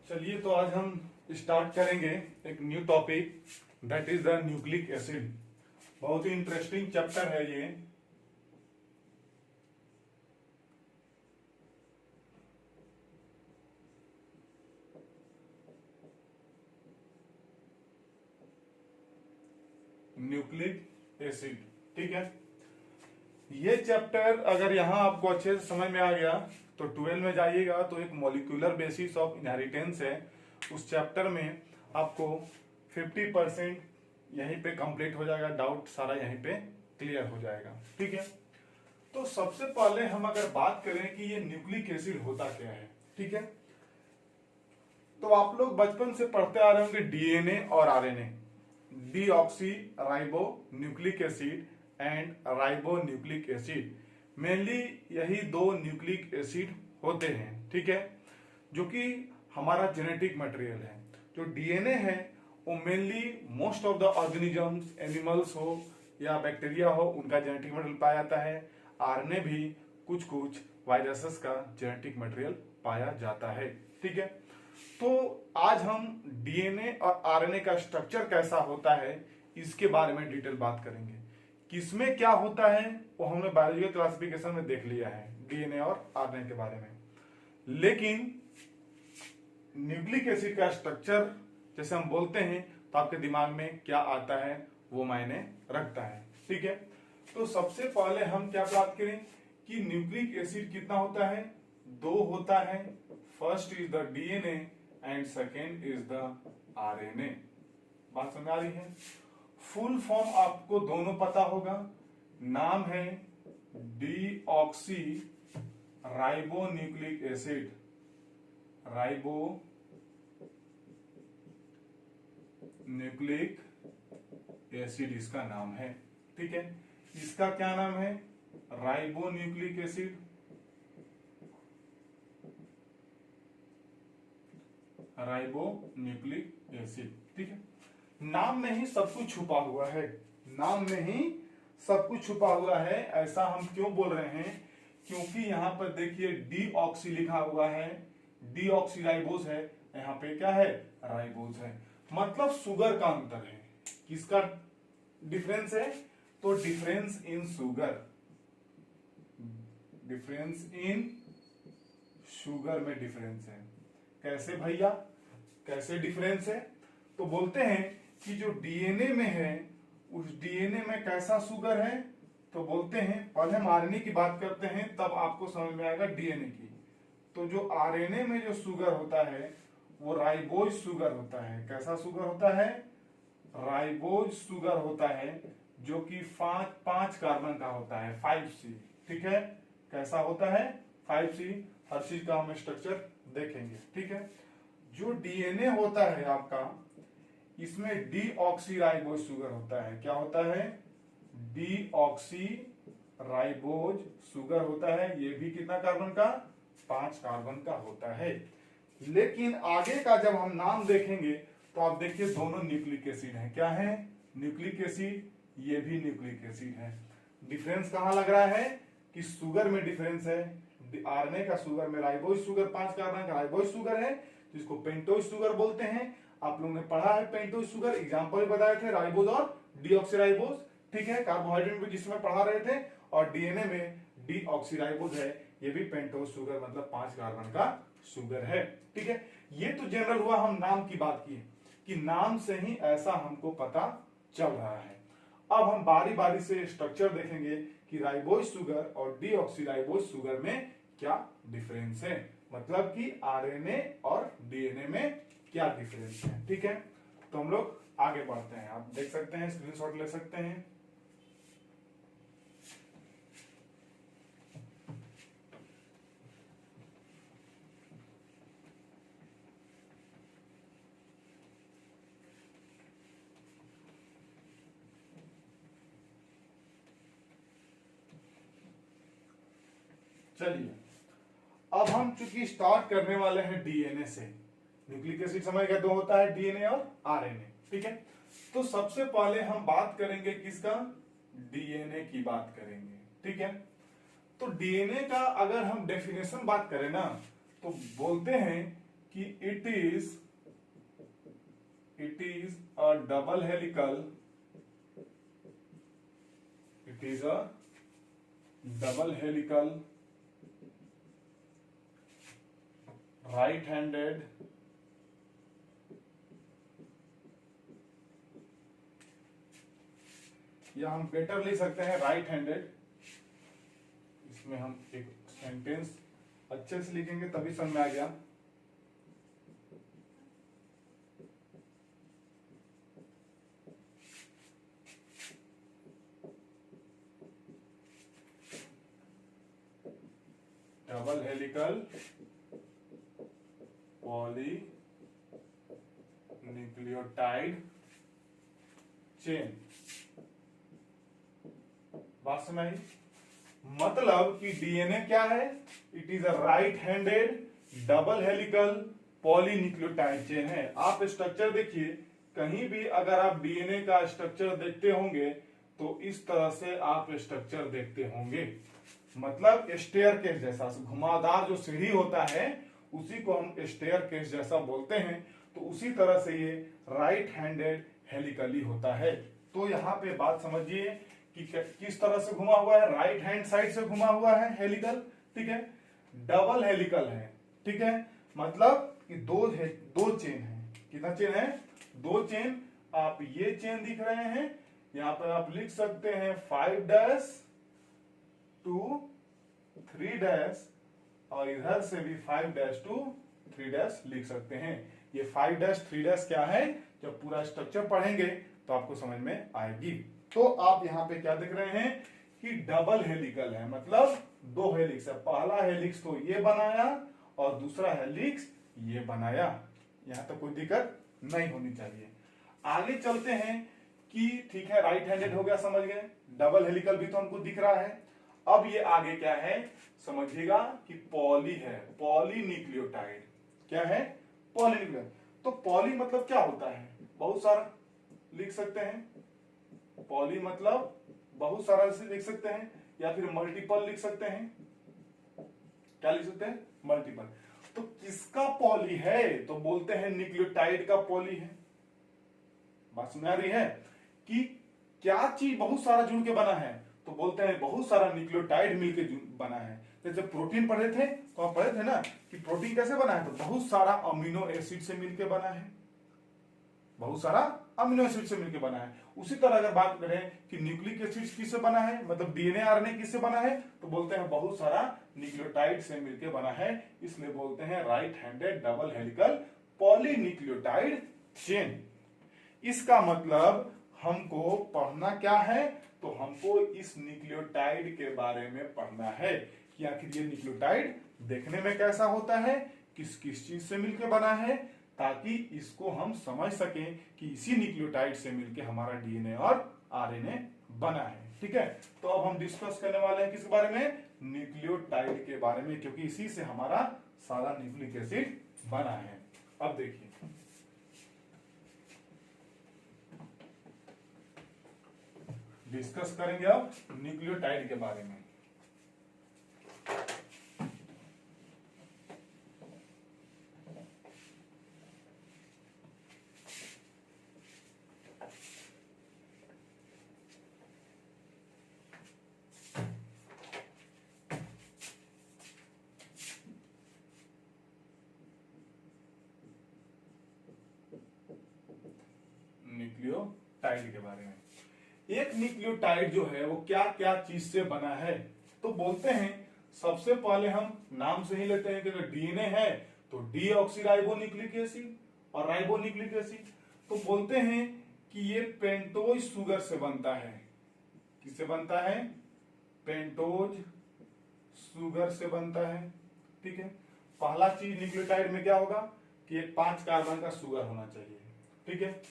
चलिए तो आज हम स्टार्ट करेंगे एक new topic that is the nucleic acid. बहुत ही इंटरेस्टिंग चैप्टर है ये। न्यूक्लिक एसिड, ठीक है। ये चैप्टर अगर यहां आपको अच्छे से समझ में आ गया तो 12 में जाइएगा तो एक मॉलिक्यूलर बेसिस ऑफ इनहेरिटेंस है। उस चैप्टर में आपको 50% यहीं पे कंप्लीट हो जाएगा, डाउट सारा यहीं पे क्लियर हो जाएगा, ठीक है। तो सबसे पहले हम अगर बात करें कि ये न्यूक्लिक एसिड होता क्या है, ठीक है। तो आप लोग बचपन से पढ़ते आ रहे होंगे डीएनए और RNA, deoxy ribo nucleic acid and ribo nucleic acid. Mainly यही दो न्यूक्लिक एसिड होते हैं, ठीक है, जो कि हमारा जेनेटिक मटेरियल है। जो डीएनए है वो mainly most of the organisms, animals हो या बैक्टीरिया हो, उनका जेनेटिक मटेरियल पाया जाता है। आरएनए भी कुछ कुछ वायरसेस का जेनेटिक मटेरियल पाया जाता है, ठीक है। तो आज हम डीएनए और आरएनए का स्ट्रक्चर कैसा होता है इसके बारे में डिटेल बात करेंगे। किसमें क्या होता है वो हमने बायोलॉजिकल क्लासिफिकेशन में देख लिया है, डीएनए और आरएनए के बारे में। लेकिन न्यूक्लिक एसिड का स्ट्रक्चर जैसे हम बोलते हैं तो आपके दिमाग में क्या आता है वो मायने रखता है, ठीक है। तो सबसे पहले हम क्या बात करें कि न्यूक्लिक एसिड कितना होता है, दो होता है। First is the DNA and second is the RNA. बात समझ आ रही है। फुल फॉर्म आपको दोनों पता होगा। नाम है deoxy ribo nucleic acid, ribo nucleic acid इसका नाम है, ठीक है। इसका क्या नाम है, ribo nucleic acid, ribo nucleic acid, ठीक है। नाम में ही सब कुछ छुपा हुआ है, नाम में ही सब कुछ छुपा हुआ है। ऐसा हम क्यों बोल रहे हैं, क्योंकि यहां पर देखिए डीऑक्सी लिखा हुआ है, डीऑक्सी राइबोज है, यहां पे क्या है, राइबोज है। मतलब शुगर का अंतर है। किसका डिफरेंस है, तो difference in sugar, difference in sugar में डिफरेंस है। कैसे भैया, कैसे डिफरेंस है, तो बोलते हैं कि जो डीएनए में है उस डीएनए में कैसा शुगर है, तो बोलते हैं पहले हम आरएनए की बात करते हैं तब आपको समझ में आएगा डीएनए की। तो जो आरएनए में जो शुगर होता है वो राइबोज शुगर होता है। कैसा शुगर होता है, राइबोज शुगर होता है, जो कि पांच कार्बन का होता है, 5C, ठीक है। कैसा होता है, 5C। हर चीज का हम स्ट्रक्चर देखेंगे, ठीक है। जो डीएनए होता है आपका, इसमें डीऑक्सी राइबोज शुगर होता है। क्या होता है, डीऑक्सी राइबोज शुगर होता है। ये भी कितना कार्बन का, 5 कार्बन का होता है। लेकिन आगे का जब हम नाम देखेंगे तो आप देखिए दोनों न्यूक्लिक एसिड है। क्या है, न्यूक्लिक एसिड, ये भी न्यूक्लिक एसिड है। डिफरेंस कहां लग रहा है कि शुगर में डिफरेंस है। आरएनए का शुगर में राइबोज शुगर 5 कार्बन का राइबोज शुगर है, जिसको पेंटोज शुगर बोलते हैं। आप लोगों ने पढ़ा है पेंटोज शुगर, एग्जांपल बताए थे राइबोज और डीऑक्सीराइबोज, ठीक है। कार्बोहाइड्रेट में जिसमें पढ़ा रहे थे, और डीएनए में डीऑक्सीराइबोज है, ये भी पेंटोज शुगर मतलब 5 कार्बन का शुगर है, ठीक है। ये तो जनरल हुआ, हम नाम की बात की कि नाम से ही ऐसा हमको पता चल रहा है। अब हम बारी बारी से स्ट्रक्चर देखेंगे कि राइबोज शुगर और डीऑक्सीराइबोज शुगर में क्या डिफरेंस है, मतलब कि आरएनए और डीएनए में क्या डिफरेंस है, ठीक है। तो हम लोग आगे बढ़ते हैं। आप देख सकते हैं, स्क्रीनशॉट ले सकते हैं। चलिए अब हम चूंकि स्टार्ट करने वाले हैं डीएनए से। न्यूक्लिक एसिड समझ गए, दो होता है डीएनए और आरएनए, ठीक है। तो सबसे पहले हम बात करेंगे किसका, डीएनए की बात करेंगे, ठीक है। तो डीएनए का अगर हम डेफिनेशन बात करें ना, तो बोलते हैं कि it is a double helical, it is a double helical right handed या हम बेटर ले सकते हैं राइट हैंडेड। इसमें हम एक सेंटेंस अच्छे से लिखेंगे तभी समझ में आ गया। Double helical poly nucleotide chain. बात समझ आई? मतलब कि डीएनए क्या है? It is a right handed double helical polynucleotide chain है। आप स्ट्रक्चर देखिए, कहीं भी अगर आप डीएनए का स्ट्रक्चर देखते होंगे तो इस तरह से आप स्ट्रक्चर देखते होंगे। मतलब स्टेयरकेस जैसा घुमावदार जो सीढ़ी होता है उसी को हम स्टेयरकेस जैसा बोलते हैं। तो उसी तरह से ये राइट हैंडेड हेलिकली होता है। तो यहाँ पे बात समझिए कि किस तरह से घुमा हुआ है, राइट हैंड साइड से घुमा हुआ है हेलिकल, ठीक है। डबल हेलिकल है, ठीक है। मतलब कि दो चेन है। कितना चेन है? दो चेन। आप ये चेन दिख रहे हैं, यहां पर आप लिख सकते हैं 5' to 3' और इधर से भी 5' to 3' लिख सकते हैं। ये 5' 3' क्या है, जब पूरा स्ट्रक्चर पढ़ेंगे तो आपको समझ में आएगी। तो आप यहां पे क्या देख रहे हैं कि डबल हेलिकल है, मतलब दो हेलिक्स है। पहला हेलिक्स तो ये बनाया और दूसरा हेलिक्स ये बनाया। यहां तक कोई दिक्कत नहीं होनी चाहिए। आगे चलते हैं कि ठीक है, राइट हैंडेड हो गया, समझ गए। डबल हेलिकल भी तो हमको दिख रहा है। अब ये आगे क्या है समझिएगा कि पॉली है, पॉलीन्यूक्लियोटाइड। क्या है? पॉलीन्यूक्लियोटाइड। तो पॉली मतलब क्या होता है? बहुत सारा लिख सकते हैं। पॉली मतलब बहुत सारा से लिख सकते हैं या फिर मल्टीपल लिख सकते हैं। क्या लिख सकते हैं? मल्टीपल। तो किसका पॉली है? तो बोलते हैं न्यूक्लियोटाइड का पॉली है। बात समझ आ रही है कि क्या चीज बहुत सारा जुड़ के बना है? तो बोलते हैं बहुत सारा न्यूक्लियोटाइड मिलके बना है। जैसे प्रोटीन पढ़े थे तो आप पढ़े थे ना कि प्रोटीन कैसे बना है? तो बहुत सारा अमीनो एसिड से मिलके बना है, बहुत सारा अमीनो एसिड से मिलकर बना है। उसी तरह अगर बात करें कि न्यूक्लिक एसिड किससे बना है, मतलब डीएनए आरएनए किससे बना है, तो बोलते हैं बहुत सारा न्यूक्लियोटाइड से मिलकर बना है। इसलिए बोलते हैं right handed double helical polynucleotide chain. इसका मतलब हमको पढ़ना क्या है? तो हमको इस न्यूक्लियोटाइड के बारे में पढ़ना है कि आखिर ये न्यूक्लियोटाइड देखने में कैसा होता है, किस किस चीज से मिलकर बना है, ताकि इसको हम समझ सकें कि इसी न्यूक्लियोटाइड से मिलकर हमारा डीएनए और आरएनए बना है। ठीक है, तो अब हम डिस्कस करने वाले हैं किस बारे में? न्यूक्लियोटाइड के बारे में, क्योंकि इसी से हमारा सारा न्यूक्लिक एसिड बना है। अब देखिए, डिस्कस करेंगे अब न्यूक्लियोटाइड के बारे में। न्यूक्लियोटाइड के बारे में, एक न्यूक्लियोटाइड जो है वो क्या क्या चीज से बना है? तो बोलते हैं सबसे पहले हम नाम से ही लेते हैं कि अगर डीएनए है तो डीऑक्सीराइबोन्यूक्लिक एसिड और राइबोन्यूक्लिक एसिड। तो बोलते हैं कि ये पेंटोज शुगर से बनता है। किससे बनता है? पेंटोज शुगर से बनता है। ठीक है, पहला चीज न्यूक्लियोटाइड में क्या होगा कि एक 5 कार्बन का शुगर होना चाहिए। ठीक है,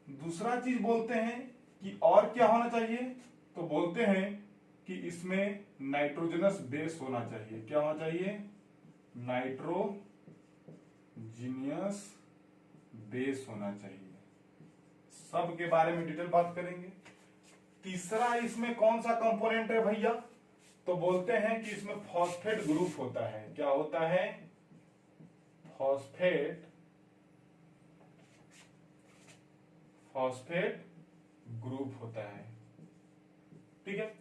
दूसरा चीज बोलते हैं कि और क्या होना चाहिए? तो बोलते हैं कि इसमें नाइट्रोजनस बेस होना चाहिए। क्या होना चाहिए? नाइट्रोजीनियस बेस होना चाहिए। सब के बारे में डिटेल बात करेंगे। तीसरा इसमें कौन सा कंपोनेंट है भैया? तो बोलते हैं कि इसमें फॉस्फेट ग्रुप होता है। क्या होता है? फॉस्फेट फॉस्फेट ग्रुप होता है। ठीक है,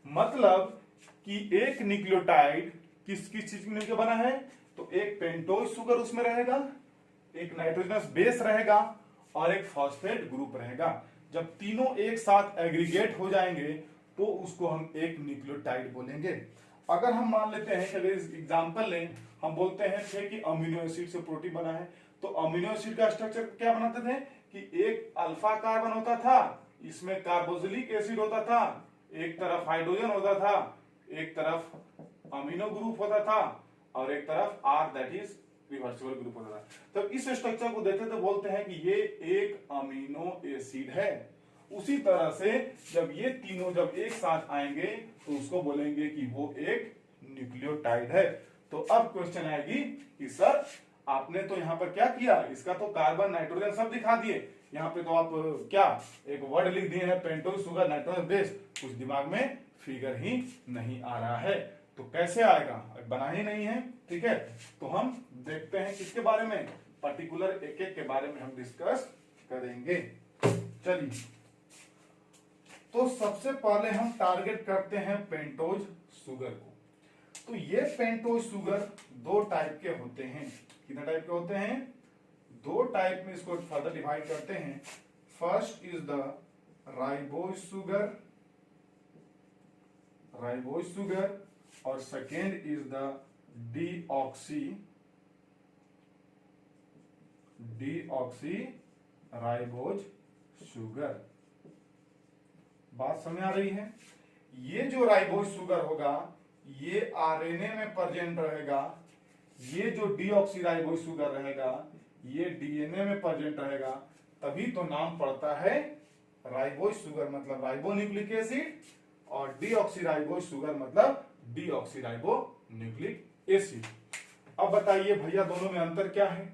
मतलब कि एक न्यूक्लियोटाइड किस किस चीज मिलकर बना है, तो एक पेंटोज शुगर उसमें रहेगा, एक नाइट्रोजनस बेस रहेगा और एक फॉस्फेट ग्रुप रहेगा। जब तीनों एक साथ एग्रीगेट हो जाएंगे तो उसको हम एक न्यूक्लियोटाइड बोलेंगे। अगर हम मान लेते हैं, चलिए एग्जांपल लें, हम बोलते हैं कि अमीनो एसिड से प्रोटीन बना है, तो अमीनो एसिड का स्ट्रक्चर क्या बनाते थे कि एक अल्फा कार्बन होता था, इसमें कार्बोक्सिलिक एसिड होता था, एक तरफ हाइड्रोजन होता था, एक तरफ अमीनो ग्रुप होता था और एक तरफ R that is reversible group होता था। तो इस स्ट्रक्चर को देखते तो बोलते हैं कि ये एक अमीनो एसिड है। उसी तरह से जब ये तीनों जब एक साथ आएंगे तो उसको बोलेंगे कि वो एक न्यूक्लियोटाइड है। तो अब क्वेश्चन आएगी कि सर आपने तो यहाँ पर क्या किया, इसका तो कार्बन नाइट्रोजन सब दिखा दिए, यहाँ पे तो आप क्या एक वर्ड लिख दिए हैं पेंटोज शुगर नाइट्रोजन बेस, कुछ दिमाग में फिगर ही नहीं आ रहा है, तो कैसे आएगा, बना ही नहीं है। ठीक है, तो हम देखते हैं किसके बारे में, पर्टिकुलर एक एक के बारे में हम डिस्कस करेंगे। चलिए, तो सबसे पहले हम टारगेट करते हैं पेंटोज शुगर को। तो ये पेंटोज शुगर दो टाइप के होते हैं। कितने टाइप के होते हैं, दो टाइप में इसको फर्दर डिवाइड करते हैं। First is the ribose sugar और second is the deoxyribose sugar. बात समझ आ रही है। ये जो राइबोज शुगर होगा ये आरएनए में प्रेजेंट रहेगा, ये जो डीऑक्सी राइबोज शुगर रहेगा ये डीएनए में प्रेजेंट रहेगा, तभी तो नाम पड़ता है राइबोज शुगर मतलब राइबोन्यूक्लिक एसिड, और डीऑक्सी राइबोज शुगर मतलब डीऑक्सी राइबोन्यूक्लिक एसिड। अब बताइए भैया दोनों में अंतर क्या है,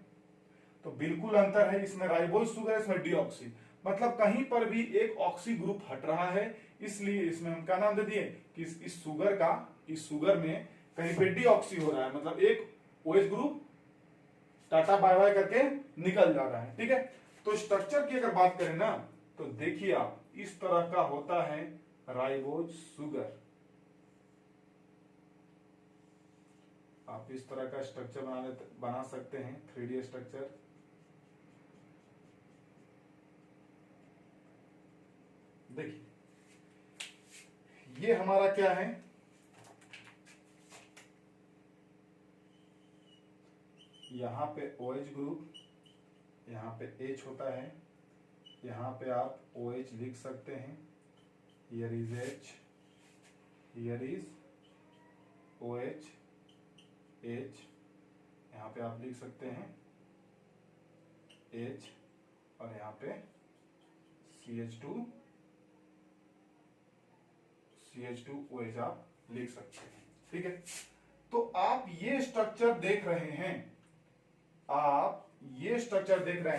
तो बिल्कुल अंतर है, इसमें राइबोज शुगर इसमें डीऑक्सी, मतलब कहीं पर भी एक ऑक्सी ग्रुप हट रहा है, इसलिए इसमें हम क्या नाम दे दिए कि इस शुगर में कहीं पे डीऑक्सी हो रहा है, मतलब एक OH group tata bye bye करके निकल जा रहा है। ठीक है, तो स्ट्रक्चर की अगर बात करें ना तो देखिए आप इस तरह का होता है राइबोज शुगर। आप इस तरह का स्ट्रक्चर बना सकते हैं 3D स्ट्रक्चर। देखिए ये हमारा क्या है, यहां पे OH ग्रुप, यहां पे H होता है, यहां पे आप OH लिख सकते हैं, here is H, here is OH, H, यहां पे आप लिख सकते हैं H और यहां पे CH2OH आप लिख सकते हैं। ठीक है, तो आप ये स्ट्रक्चर देख रहे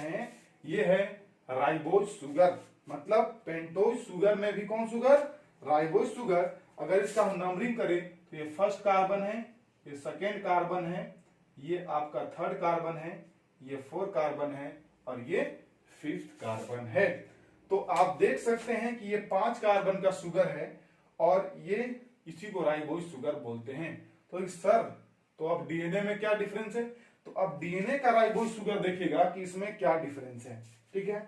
हैं, ये है राइबोज शुगर, मतलब पेंटोज शुगर में भी कौन शुगर, राइबोज शुगर। अगर इसका हम नंबरिंग करें तो ये फर्स्ट कार्बन है, ये सेकेंड कार्बन है, ये आपका थर्ड कार्बन है, ये फोर्थ कार्बन है और ये फिफ्थ कार्बन है। तो आप देख सकते हैं कि ये 5 कार्बन का शुगर है और ये इसी को राइबोज शुगर बोलते हैं। तो सर तो अब डीएनए में क्या डिफरेंस है, तो अब डीएनए का राइबोज शुगर देखिएगा कि इसमें क्या डिफरेंस है। ठीक है,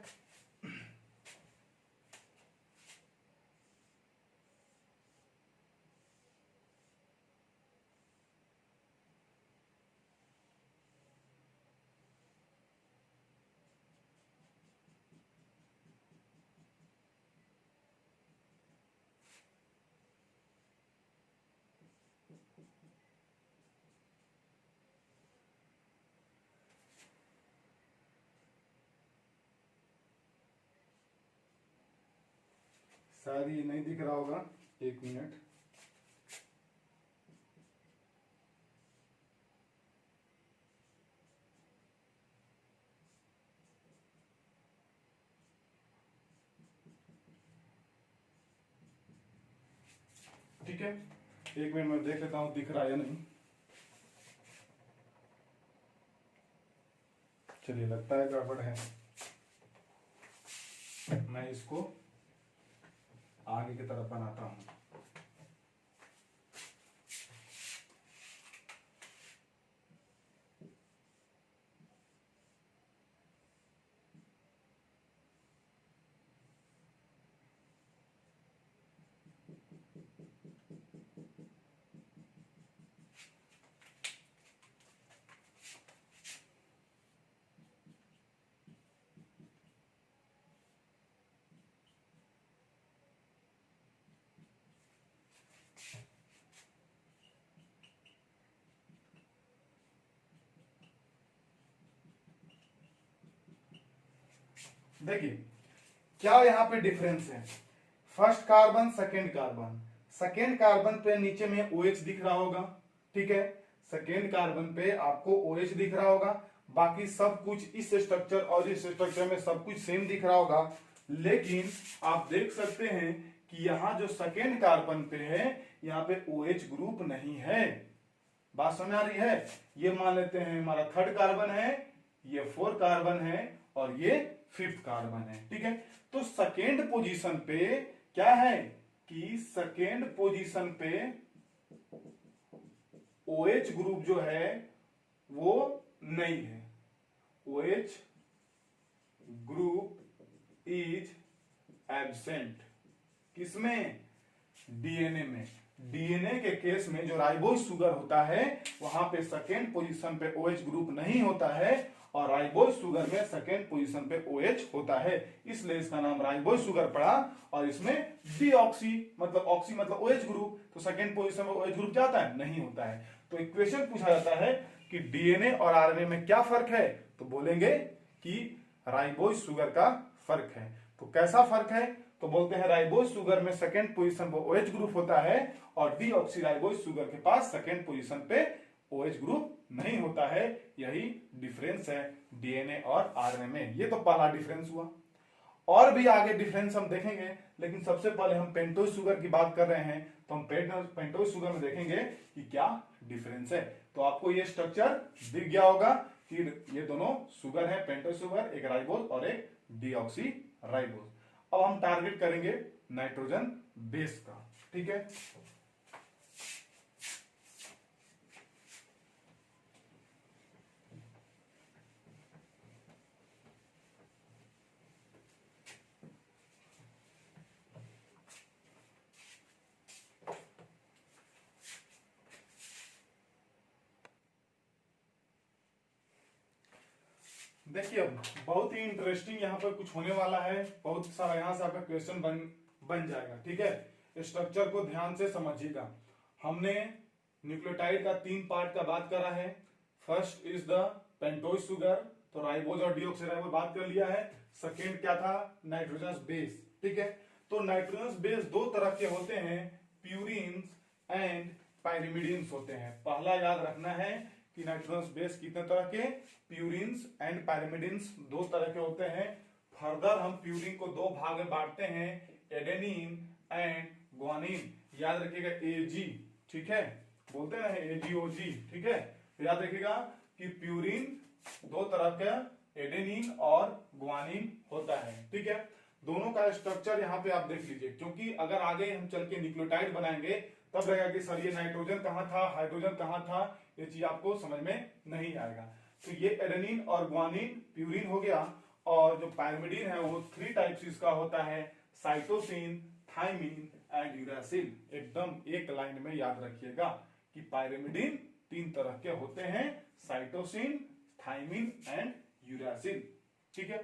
शायद ये नहीं दिख रहा होगा, एक मिनट। ठीक है, एक मिनट में देख लेता हूं दिख रहा है या नहीं। चलिए लगता है गड़बड़ है, मैं इसको आगे की तरफ बनाता हूं। देखिए क्या यहाँ पे डिफरेंस है। First carbon second carbon, second carbon पे नीचे में OH दिख रहा होगा, ठीक है, सेकेंड कार्बन पे आपको OH दिख रहा होगा, बाकी सब कुछ इस स्ट्रक्चर और इस स्ट्रक्चर में सब कुछ सेम दिख रहा होगा। लेकिन आप देख सकते हैं कि यहाँ जो सेकेंड कार्बन पे है यहाँ पे OH ग्रुप नहीं है। बात समझ आ रही है। ये मान लेते हैं हमारा थर्ड कार्बन है, ये फोर्थ कार्बन है और ये फिफ्थ कार्बन है, ठीक है। तो सेकेंड पोजीशन पे क्या है कि सेकेंड पोजीशन पे OH ग्रुप जो है वो नहीं है। OH ग्रुप इज एब्सेंट, किसमें? डीएनए में। डीएनए के केस में जो राइबोज शुगर होता है वहां पे सेकेंड पोजीशन पे OH ग्रुप नहीं होता है और राइबोज शुगर में सेकेंड पोजीशन पे OH होता है, इसलिए इसका नाम राइबोज शुगर पड़ा। और इसमें डीऑक्सी मतलब ऑक्सी मतलब OH ग्रुप, तो सेकेंड पोजीशन में OH ग्रुप क्या होता है? नहीं होता है। तो इक्वेशन पूछा जाता है कि डीएनए और आरएनए में क्या फर्क है, तो बोलेंगे कि राइबोज शुगर का फर्क है। तो कैसा फर्क है? तो बोलते हैं राइबोज शुगर में सेकेंड पोजीशन पे OH ग्रुप होता है और डीऑक्सी राइबोज शुगर के पास सेकेंड पोजीशन पे OH ग्रुप नहीं होता है। यही डिफरेंस है डीएनए और आरएनए में। ये तो पहला डिफरेंस हुआ। और भी आगे डिफरेंस हम देखेंगे, लेकिन सबसे पहले हम पेंटोज शुगर की बात कर रहे हैं, तो हम पेंटोज शुगर में देखेंगे कि क्या डिफरेंस है। तो आपको ये स्ट्रक्चर दिख गया होगा कि ये दोनों शुगर है, पेंटोज शुगर, एक राइबोज और एक डीऑक्सी राइबोज। अब हम टारगेट करेंगे नाइट्रोजन बेस का, ठीक है। देखिए अब बहुत ही इंटरेस्टिंग यहाँ पर कुछ होने वाला है, बहुत सारा यहाँ से आपका क्वेश्चन बन जाएगा, ठीक है। स्ट्रक्चर को ध्यान से समझिएगा। हमने न्यूक्लियोटाइड का 3 पार्ट का बात करा है। First is the pentose sugar, तो राइबोज और डीऑक्सीराइबोज बात कर लिया है। सेकेंड क्या था? नाइट्रोजनस बेस, ठीक है। तो नाइट्रोजनस बेस दो तरह के होते हैं, प्यूरिन्स एंड पाइरिमिडिन्स होते हैं। पहला याद रखना है कि नाइट्रोजनस बेस कितने तरह के? प्यूरिन्स एंड पाइरिमिडिन्स दो तरह के होते हैं। फर्दर हम प्यूरिन को दो भाग में बांटते हैं, एडेनिन एंड ग्वानिन। याद रखिएगा एजी, ठीक है, बोलते हैं एजीओजी, ठीक है। तो याद रखिएगा कि प्यूरिन दो तरह का एडेनिन और ग्वानिन होता है, ठीक है। दोनों का स्ट्रक्चर यहाँ पे आप देख लीजिए, क्योंकि अगर आगे हम चल के न्यूक्लियोटाइड बनाएंगे तब रहेगा कि सर ये नाइट्रोजन कहाँ था, हाइड्रोजन कहाँ था, ये चीज आपको समझ में नहीं आएगा। तो ये एडेनिन और ग्वानिन प्यूरिन हो गया। और जो पाइरिमिडिन है वो 3 टाइप्स इसका होता है, साइटोसिन, थाइमिन एंड यूरासिल। एकदम एक लाइन में याद रखिएगा कि पाइरिमिडिन 3 तरह के होते हैं, साइटोसिन, थाइमिन एंड यूरासिल, ठीक है।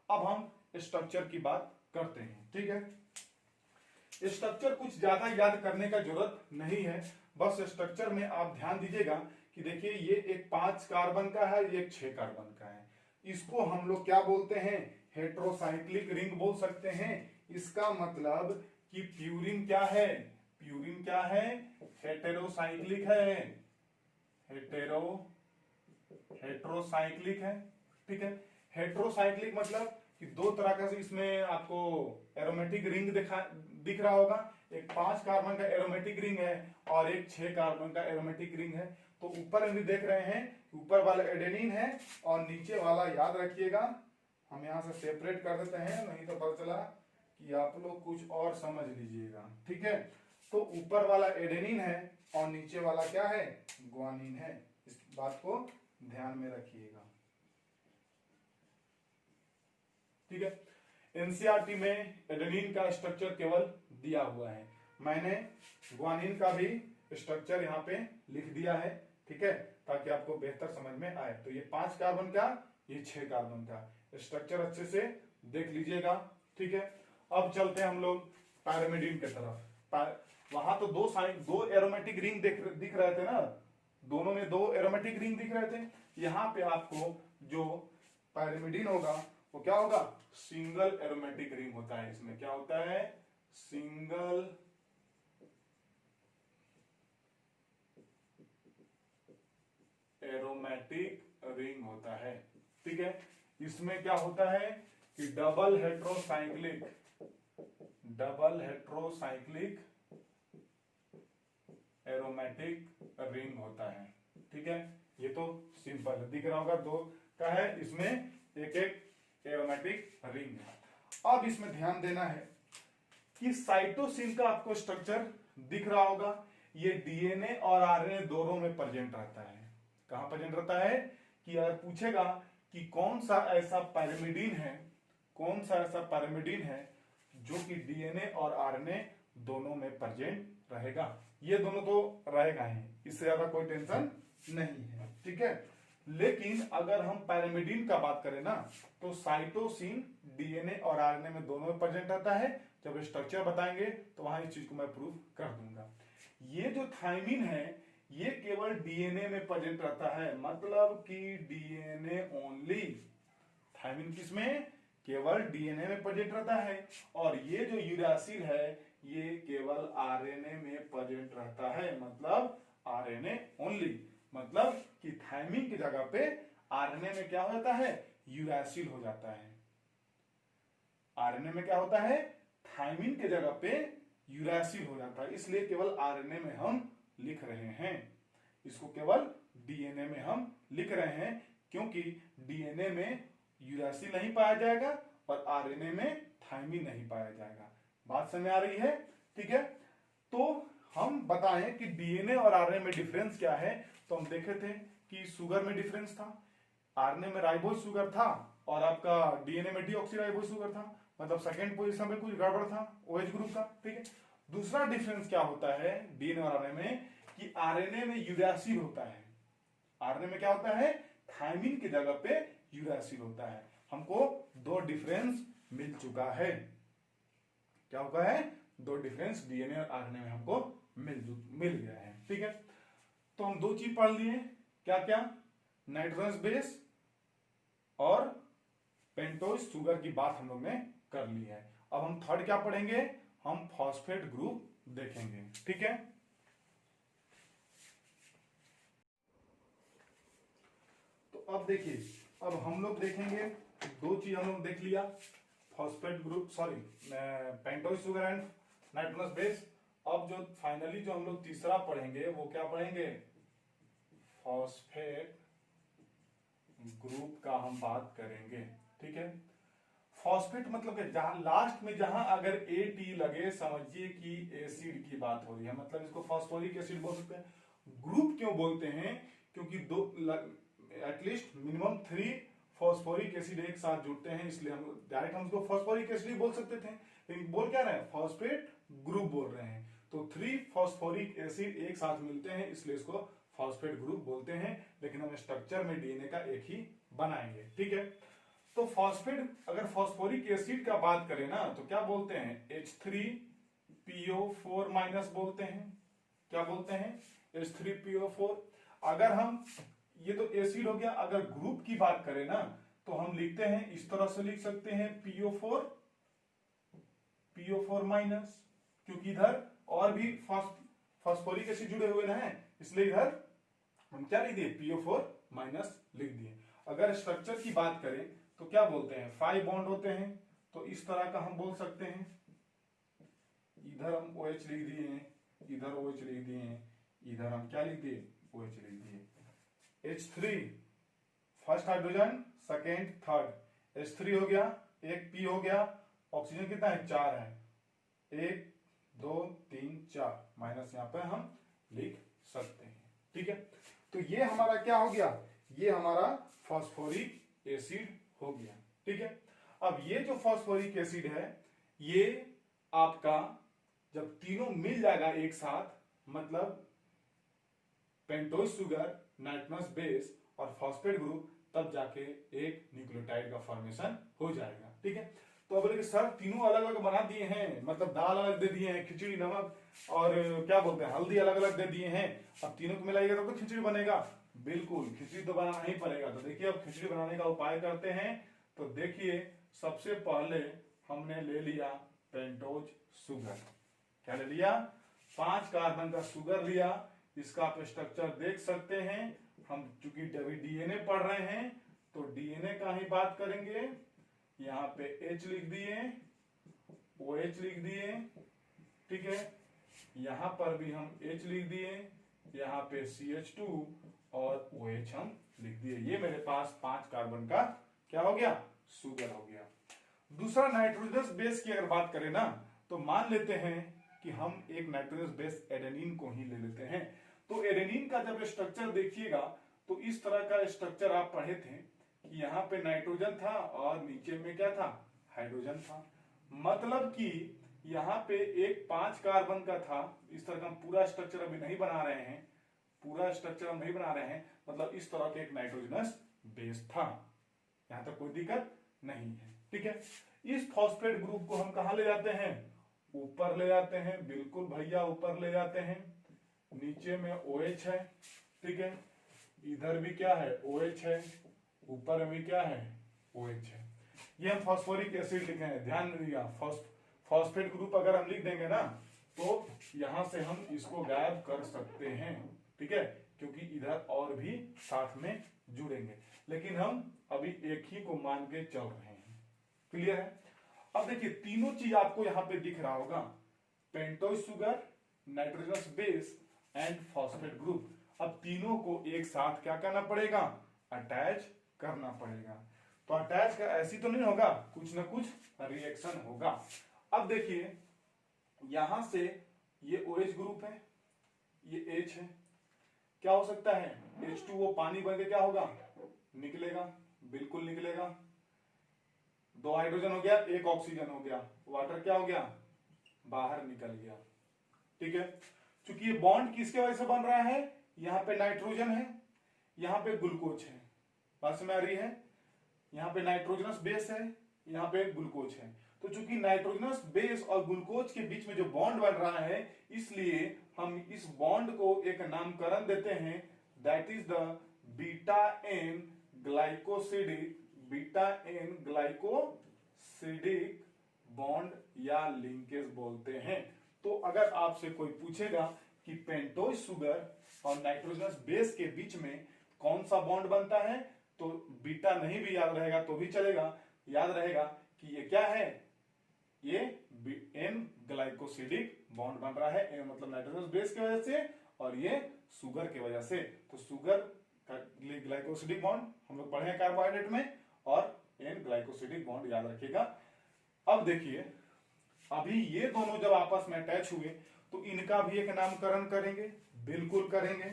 अब हम स्ट्रक्चर की बात करते हैं, ठीक है। स्ट्रक्चर कुछ ज्यादा याद करने का जरूरत नहीं है, बस स्ट्रक्चर में आप ध्यान दीजिएगा कि देखिए ये एक 5 कार्बन का है, ये एक 6 कार्बन का है। इसको हम लोग क्या बोलते हैं? हेट्रोसाइक्लिक रिंग बोल सकते हैं। इसका मतलब कि प्यूरिन क्या है? प्यूरिन क्या है? हेटेरोसाइक्लिक है, हेट्रोसाइक्लिक है, ठीक है। हेट्रोसाइक्लिक मतलब कि दो तरह का इसमें आपको एरोमेटिक रिंग दिख रहा होगा। एक 5 कार्बन का एरोमेटिक रिंग है और एक 6 कार्बन का एरोमेटिक रिंग है। तो ऊपर हम देख रहे हैं, ऊपर वाला एडेनिन है और नीचे वाला, याद रखिएगा हम यहां से सेपरेट कर देते हैं, नहीं तो पता चला कि आप लोग कुछ और समझ लीजिएगा। ठीक है, तो ऊपर वाला एडेनिन है और नीचे वाला क्या है, ग्वानिन है। इस बात को ध्यान में रखिएगा। ठीक है, एनसीईआरटी में एडेनिन का स्ट्रक्चर केवल दिया हुआ है, मैंने ग्वानिन का भी स्ट्रक्चर यहाँ पे लिख दिया है। ठीक है, ताकि आपको बेहतर समझ में आए। तो ये 5 कार्बन का, ये 6 कार्बन का स्ट्रक्चर अच्छे से देख लीजिएगा। ठीक है, अब चलते हैं हम लोग पैरामिडिन की तरफ। वहां तो दो एरोमेटिक रिंग दिख रहे थे ना, दोनों में 2 एरोमेटिक रिंग दिख रहे थे। यहाँ पे आपको जो पैरामिडिन होगा वो क्या होगा, सिंगल एरोमेटिक रिंग होता है। इसमें क्या होता है, सिंगल एरोमेटिक रिंग होता है। ठीक है, इसमें क्या होता है कि डबल हेट्रोसाइक्लिक एरोमेटिक रिंग होता है। ठीक है, ये तो सिंपल है, दिख रहा होगा 2 का है, इसमें एक एक एरोमेटिक रिंग है। अब इसमें ध्यान देना है कि साइटोसिन का आपको स्ट्रक्चर दिख रहा होगा, ये डीएनए और आरएनए दोनों में प्रेजेंट रहता है। कहां प्रेजेंट रहता है कि अगर पूछेगा कि कौन सा ऐसा पैरामिडिन है जो कि डीएनए और आरएनए दोनों में प्रेजेंट रहेगा, ये दोनों तो रहेगा ही, इससे ज्यादा कोई टेंशन नहीं है। ठीक है, लेकिन अगर हम पैरामिडिन का बात करें ना, तो साइटोसिन डीएनए और आरएनए में दोनों में प्रेजेंट रहता है। जब स्ट्रक्चर बताएंगे तो वहां इस चीज को मैं प्रूव कर दूंगा। ये जो थायमिन है ये केवल डीएनए में प्रेजेंट रहता है, मतलब कि डीएनए ओनली। थायमिन किसमें, केवल डीएनए में प्रेजेंट रहता है। और ये जो यूरासिल है ये केवल आरएनए में प्रेजेंट रहता है, मतलब आरएनए ओनली। मतलब कि थायमिन की जगह पे आरएनए में क्या हो जाता है, यूरासिल हो जाता है। आरएनए में क्या होता है, थायमिन की जगह पे यूरासिल हो जाता है, इसलिए केवल आरएनए में हम लिख रहे हैं। इसको केवल डीएनए में हम लिख रहे हैं, क्योंकि डीएनए में यूरासिल नहीं पाया जाएगा और आरएनए में थायमिन नहीं पाया जाएगा। बात समझ आ रही है। ठीक है, तो हम बताएं कि डीएनए और आरएनए में डिफरेंस क्या है। तो हम देखे थे कि शुगर में डिफरेंस था, आरएनए में राइबोज शुगर था और आपका डीएनए में डीऑक्सीराइबोज शुगर था, मतलब सेकंड पोजीशन में कुछ गड़बड़ था ओएच ग्रुप का। ठीक है, दूसरा डिफरेंस क्या होता है डीएनए और आरएनए में, कि आरएनए में यूरासिल होता है। आरएनए में क्या होता है, थायमिन की जगह पे यूरासिल होता है। हमको 2 डिफरेंस मिल चुका है। क्या होगा है, 2 डिफरेंस डीएनए और आरएनए में हमको मिल गया है। ठीक है, तो हम 2 चीज पढ़ लिए, क्या क्या, नाइट्रोजनस बेस और पेंटोज शुगर की बात हम लोग ने कर ली है। अब हम थर्ड क्या पढ़ेंगे, हम फॉस्फेट ग्रुप देखेंगे। ठीक है, तो अब देखिए, अब हम लोग देखेंगे 2 चीज हम लोग देख लिया, phosphate group, sorry pentose sugar and nitrogenous base. अब जो फाइनली जो हम लोग तीसरा पढ़ेंगे वो क्या पढ़ेंगे, फॉस्फेट ग्रुप का हम बात करेंगे। ठीक है, फॉस्फेट मतलब जहां लास्ट में जहां अगर AT लगे समझिए कि एसिड की बात हो रही है, मतलब इसको फॉस्फोरिक एसिड बोल सकते हैं। ग्रुप क्यों बोलते हैं, क्योंकि एटलीस्ट मिनिमम 3 फॉस्फोरिक एसिड एक साथ जुड़ते हैं, इसलिए हम डायरेक्ट हम इसको फॉस्फोरिक एसिड बोल सकते थे, लेकिन बोल क्या रहे हैं, फॉस्फेट ग्रुप बोल रहे हैं। तो 3 फॉस्फोरिक एसिड एक साथ मिलते हैं, इसलिए इसको फॉस्फेट ग्रुप बोलते हैं। लेकिन हम स्ट्रक्चर में डीएनए का एक ही बनाएंगे। ठीक है, तो फॉस्फेट, अगर फॉस्फोरिक एसिड का बात करें ना तो क्या बोलते हैं, H3PO4 माइनस बोलते हैं। क्या बोलते हैं, H3PO4। अगर हम, ये तो एसिड हो गया, अगर ग्रुप की बात करें ना तो हम लिखते हैं इस तरह से लिख सकते हैं PO4 माइनस, क्योंकि इधर और भी फॉस्फोरिक एसिड जुड़े हुए ना है, इसलिए इधर हम क्या लिख दिए, PO4 माइनस लिख दिए। अगर स्ट्रक्चर की बात करें तो क्या बोलते हैं, 5 बॉन्ड होते हैं, तो इस तरह का हम बोल सकते हैं इधर हम OH लिख दिए हैं, इधर OH लिख दिए हैं, इधर हम क्या लिख दिए, OH लिख दिए। H3 first hydrogen, second, third, H3 हो गया, एक P हो गया, ऑक्सीजन कितना है, 4 है, 1 2 3 4, माइनस यहाँ पे हम लिख सकते हैं। ठीक है, तो ये हमारा क्या हो गया, ये हमारा फास्फोरिक एसिड हो गया। ठीक है, अब ये जो फास्फोरिक एसिड है, ये आपका जब तीनों मिल जाएगा एक साथ, मतलब पेंटोज शुगर, नाइट्रोजनस बेस और फॉस्फेट ग्रुप, तब जाके एक न्यूक्लियोटाइड का फॉर्मेशन हो जाएगा। ठीक है, तो अब बोले सर तीनों अलग अलग बना दिए हैं, मतलब दाल अलग दे दिए हैं, खिचड़ी, नमक और क्या बोलते हैं हल्दी अलग अलग दे दिए हैं, अब तीनों को मिलाइएगा तो खिचड़ी बनेगा। बिल्कुल, खिचड़ी तो बनाना ही पड़ेगा। तो देखिए अब खिचड़ी बनाने का उपाय करते हैं। तो देखिए सबसे पहले हमने ले लिया पेंटोज शुगर, क्या ले लिया, 5 कार्बन का शुगर लिया। इसका आप स्ट्रक्चर देख सकते हैं, हम चूंकि डीएनए पढ़ रहे हैं तो डीएनए का ही बात करेंगे। यहाँ पे H लिख दिए, OH लिख दिए, ठीक है, यहां पर भी हम H लिख दिए, यहाँ पे CH2 और OH हम लिख दिए। ये मेरे पास 5 कार्बन का क्या हो गया, शुगर हो गया। दूसरा नाइट्रोजनस बेस की अगर बात करें ना, तो मान लेते हैं कि हम एक नाइट्रोजनस बेस एडेनिन को ही ले लेते हैं। तो एडेनिन का जब स्ट्रक्चर देखिएगा तो इस तरह का स्ट्रक्चर आप पढ़े थे कि यहाँ पे नाइट्रोजन था और नीचे में क्या था, हाइड्रोजन था। मतलब कि यहाँ पे एक 5 कार्बन का था। इस तरह का हम पूरा स्ट्रक्चर अभी नहीं बना रहे हैं, पूरा स्ट्रक्चर हम नहीं बना रहे हैं, मतलब इस तरह के एक नाइट्रोजनस बेस था। यहां तक कोई दिक्कत नहीं है। ठीक है, इस फॉस्फेट ग्रुप को हम कहां ले जाते हैं, ऊपर ले जाते हैं। बिल्कुल भैया, ऊपर ले जाते हैं। नीचे में OH है, ठीक है, इधर भी क्या है, OH है, ऊपर में क्या है, OH है। ये हम फॉस्फोरिक एसिड लिखे हैं, ध्यान दीजिएगा। फॉस्फेट ग्रुप अगर हम लिख देंगे ना तो यहां से हम इसको गायब कर सकते हैं। ठीक है, क्योंकि इधर और भी साथ में जुड़ेंगे, लेकिन हम अभी एक ही को मान के चल रहे हैं। क्लियर है। अब देखिए तीनों चीज आपको यहां पे दिख रहा होगा, pentose sugar, nitrogenous base and phosphate group. अब तीनों को एक साथ क्या करना पड़ेगा, अटैच करना पड़ेगा। तो अटैच का ऐसी तो नहीं होगा, कुछ ना कुछ रिएक्शन होगा। अब देखिए यहां से ये OH ग्रुप है, ये H है, क्या हो सकता है, H2O पानी बन के क्या होगा, निकलेगा, बिल्कुल निकलेगा। 2 हाइड्रोजन हो गया, 1 ऑक्सीजन हो गया, वाटर क्या हो गया, बाहर निकल गया। ठीक है, चूंकि ये बॉन्ड किसके वजह से बन रहा है, यहां पे नाइट्रोजन है, यहां पे ग्लूकोज है, बात समझ आ रही है। यहाँ पे नाइट्रोजनस बेस है, यहाँ पे ग्लूकोज है। तो चूंकि नाइट्रोजनस बेस और ग्लूकोज के बीच में जो बॉन्ड बन रहा है, इसलिए हम इस बॉन्ड को एक नामकरण देते हैं, that is the beta N glycosidic, beta N glycosidic bond या लिंकेज बोलते हैं। तो अगर आपसे कोई पूछेगा कि पेंटोज शुगर और नाइट्रोजनस बेस के बीच में कौन सा बॉन्ड बनता है, तो बीटा नहीं भी याद रहेगा तो भी चलेगा, याद रहेगा कि ये क्या है, ये एन ग्लाइकोसिडिक बॉन्ड बन रहा है। एन मतलब नाइट्रोजनस बेस की वजह से और ये शुगर की वजह से। तो शुगर का ग्लाइकोसिडिक बॉन्ड हम लोग पढ़े हैं कार्बोहाइड्रेट में, और एन ग्लाइकोसिडिक बॉन्ड याद रखिएगा। अब देखिए अभी ये दोनों जब आपस में अटैच हुए तो इनका भी एक नामकरण करेंगे, बिल्कुल करेंगे।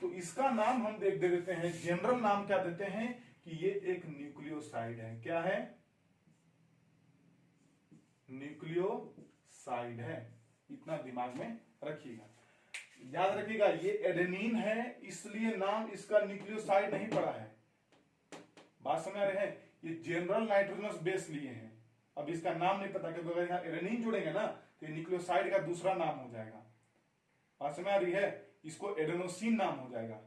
तो इसका नाम हम दे देते हैं, जनरल नाम क्या देते हैं कि ये एक न्यूक्लियोसाइड है। क्या है, न्यूक्लियोसाइड है। इतना दिमाग में रखिएगा, याद रखिएगा। ये एडेनिन है, इसलिए नाम इसका न्यूक्लियोसाइड नहीं पड़ा है। बात समझ आ रहे हैं, ये जनरल नाइट्रोजनस बेस लिए हैं। अब इसका नाम नहीं पता, क्योंकि अगर यहाँ एडेनिन जुड़ेंगे ना तो न्यूक्लियोसाइड का दूसरा नाम हो जाएगा। बात समझ आ रही है, इसको एडेनोसिन नाम हो जाएगा।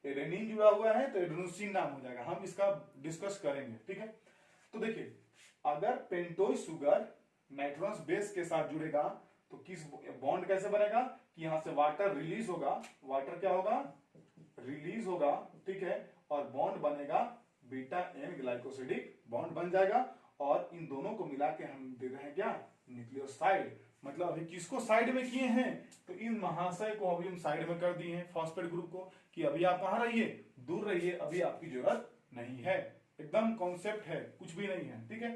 एडेनिन जुड़ा हुआ है तो एडेनोसिन नाम हो जाएगा। हम इसका डिस्कस करेंगे, ठीक है। तो देखिए अगर पेंटोज शुगर नाइट्रोजनस बेस के साथ जुड़ेगा तो किस बॉन्ड कैसे बनेगा कि यहां से वाटर रिलीज होगा, वाटर क्या होगा, रिलीज होगा, ठीक है, और बॉन्ड बनेगा बीटा एन ग्लाइकोसिडिक बॉन्ड बन जाएगा। और इन दोनों को मिला के हम दे रहे हैं क्या, न्यूक्लियोसाइड। मतलब अभी किसको साइड में किए हैं, तो इन महाशय को अभी हम साइड में कर दिए हैं फॉस्फेट ग्रुप को, कि अभी आप कहां रहिए, दूर रहिए, अभी आपकी जरूरत नहीं है, एकदम कॉन्सेप्ट है, कुछ भी नहीं है, ठीक है।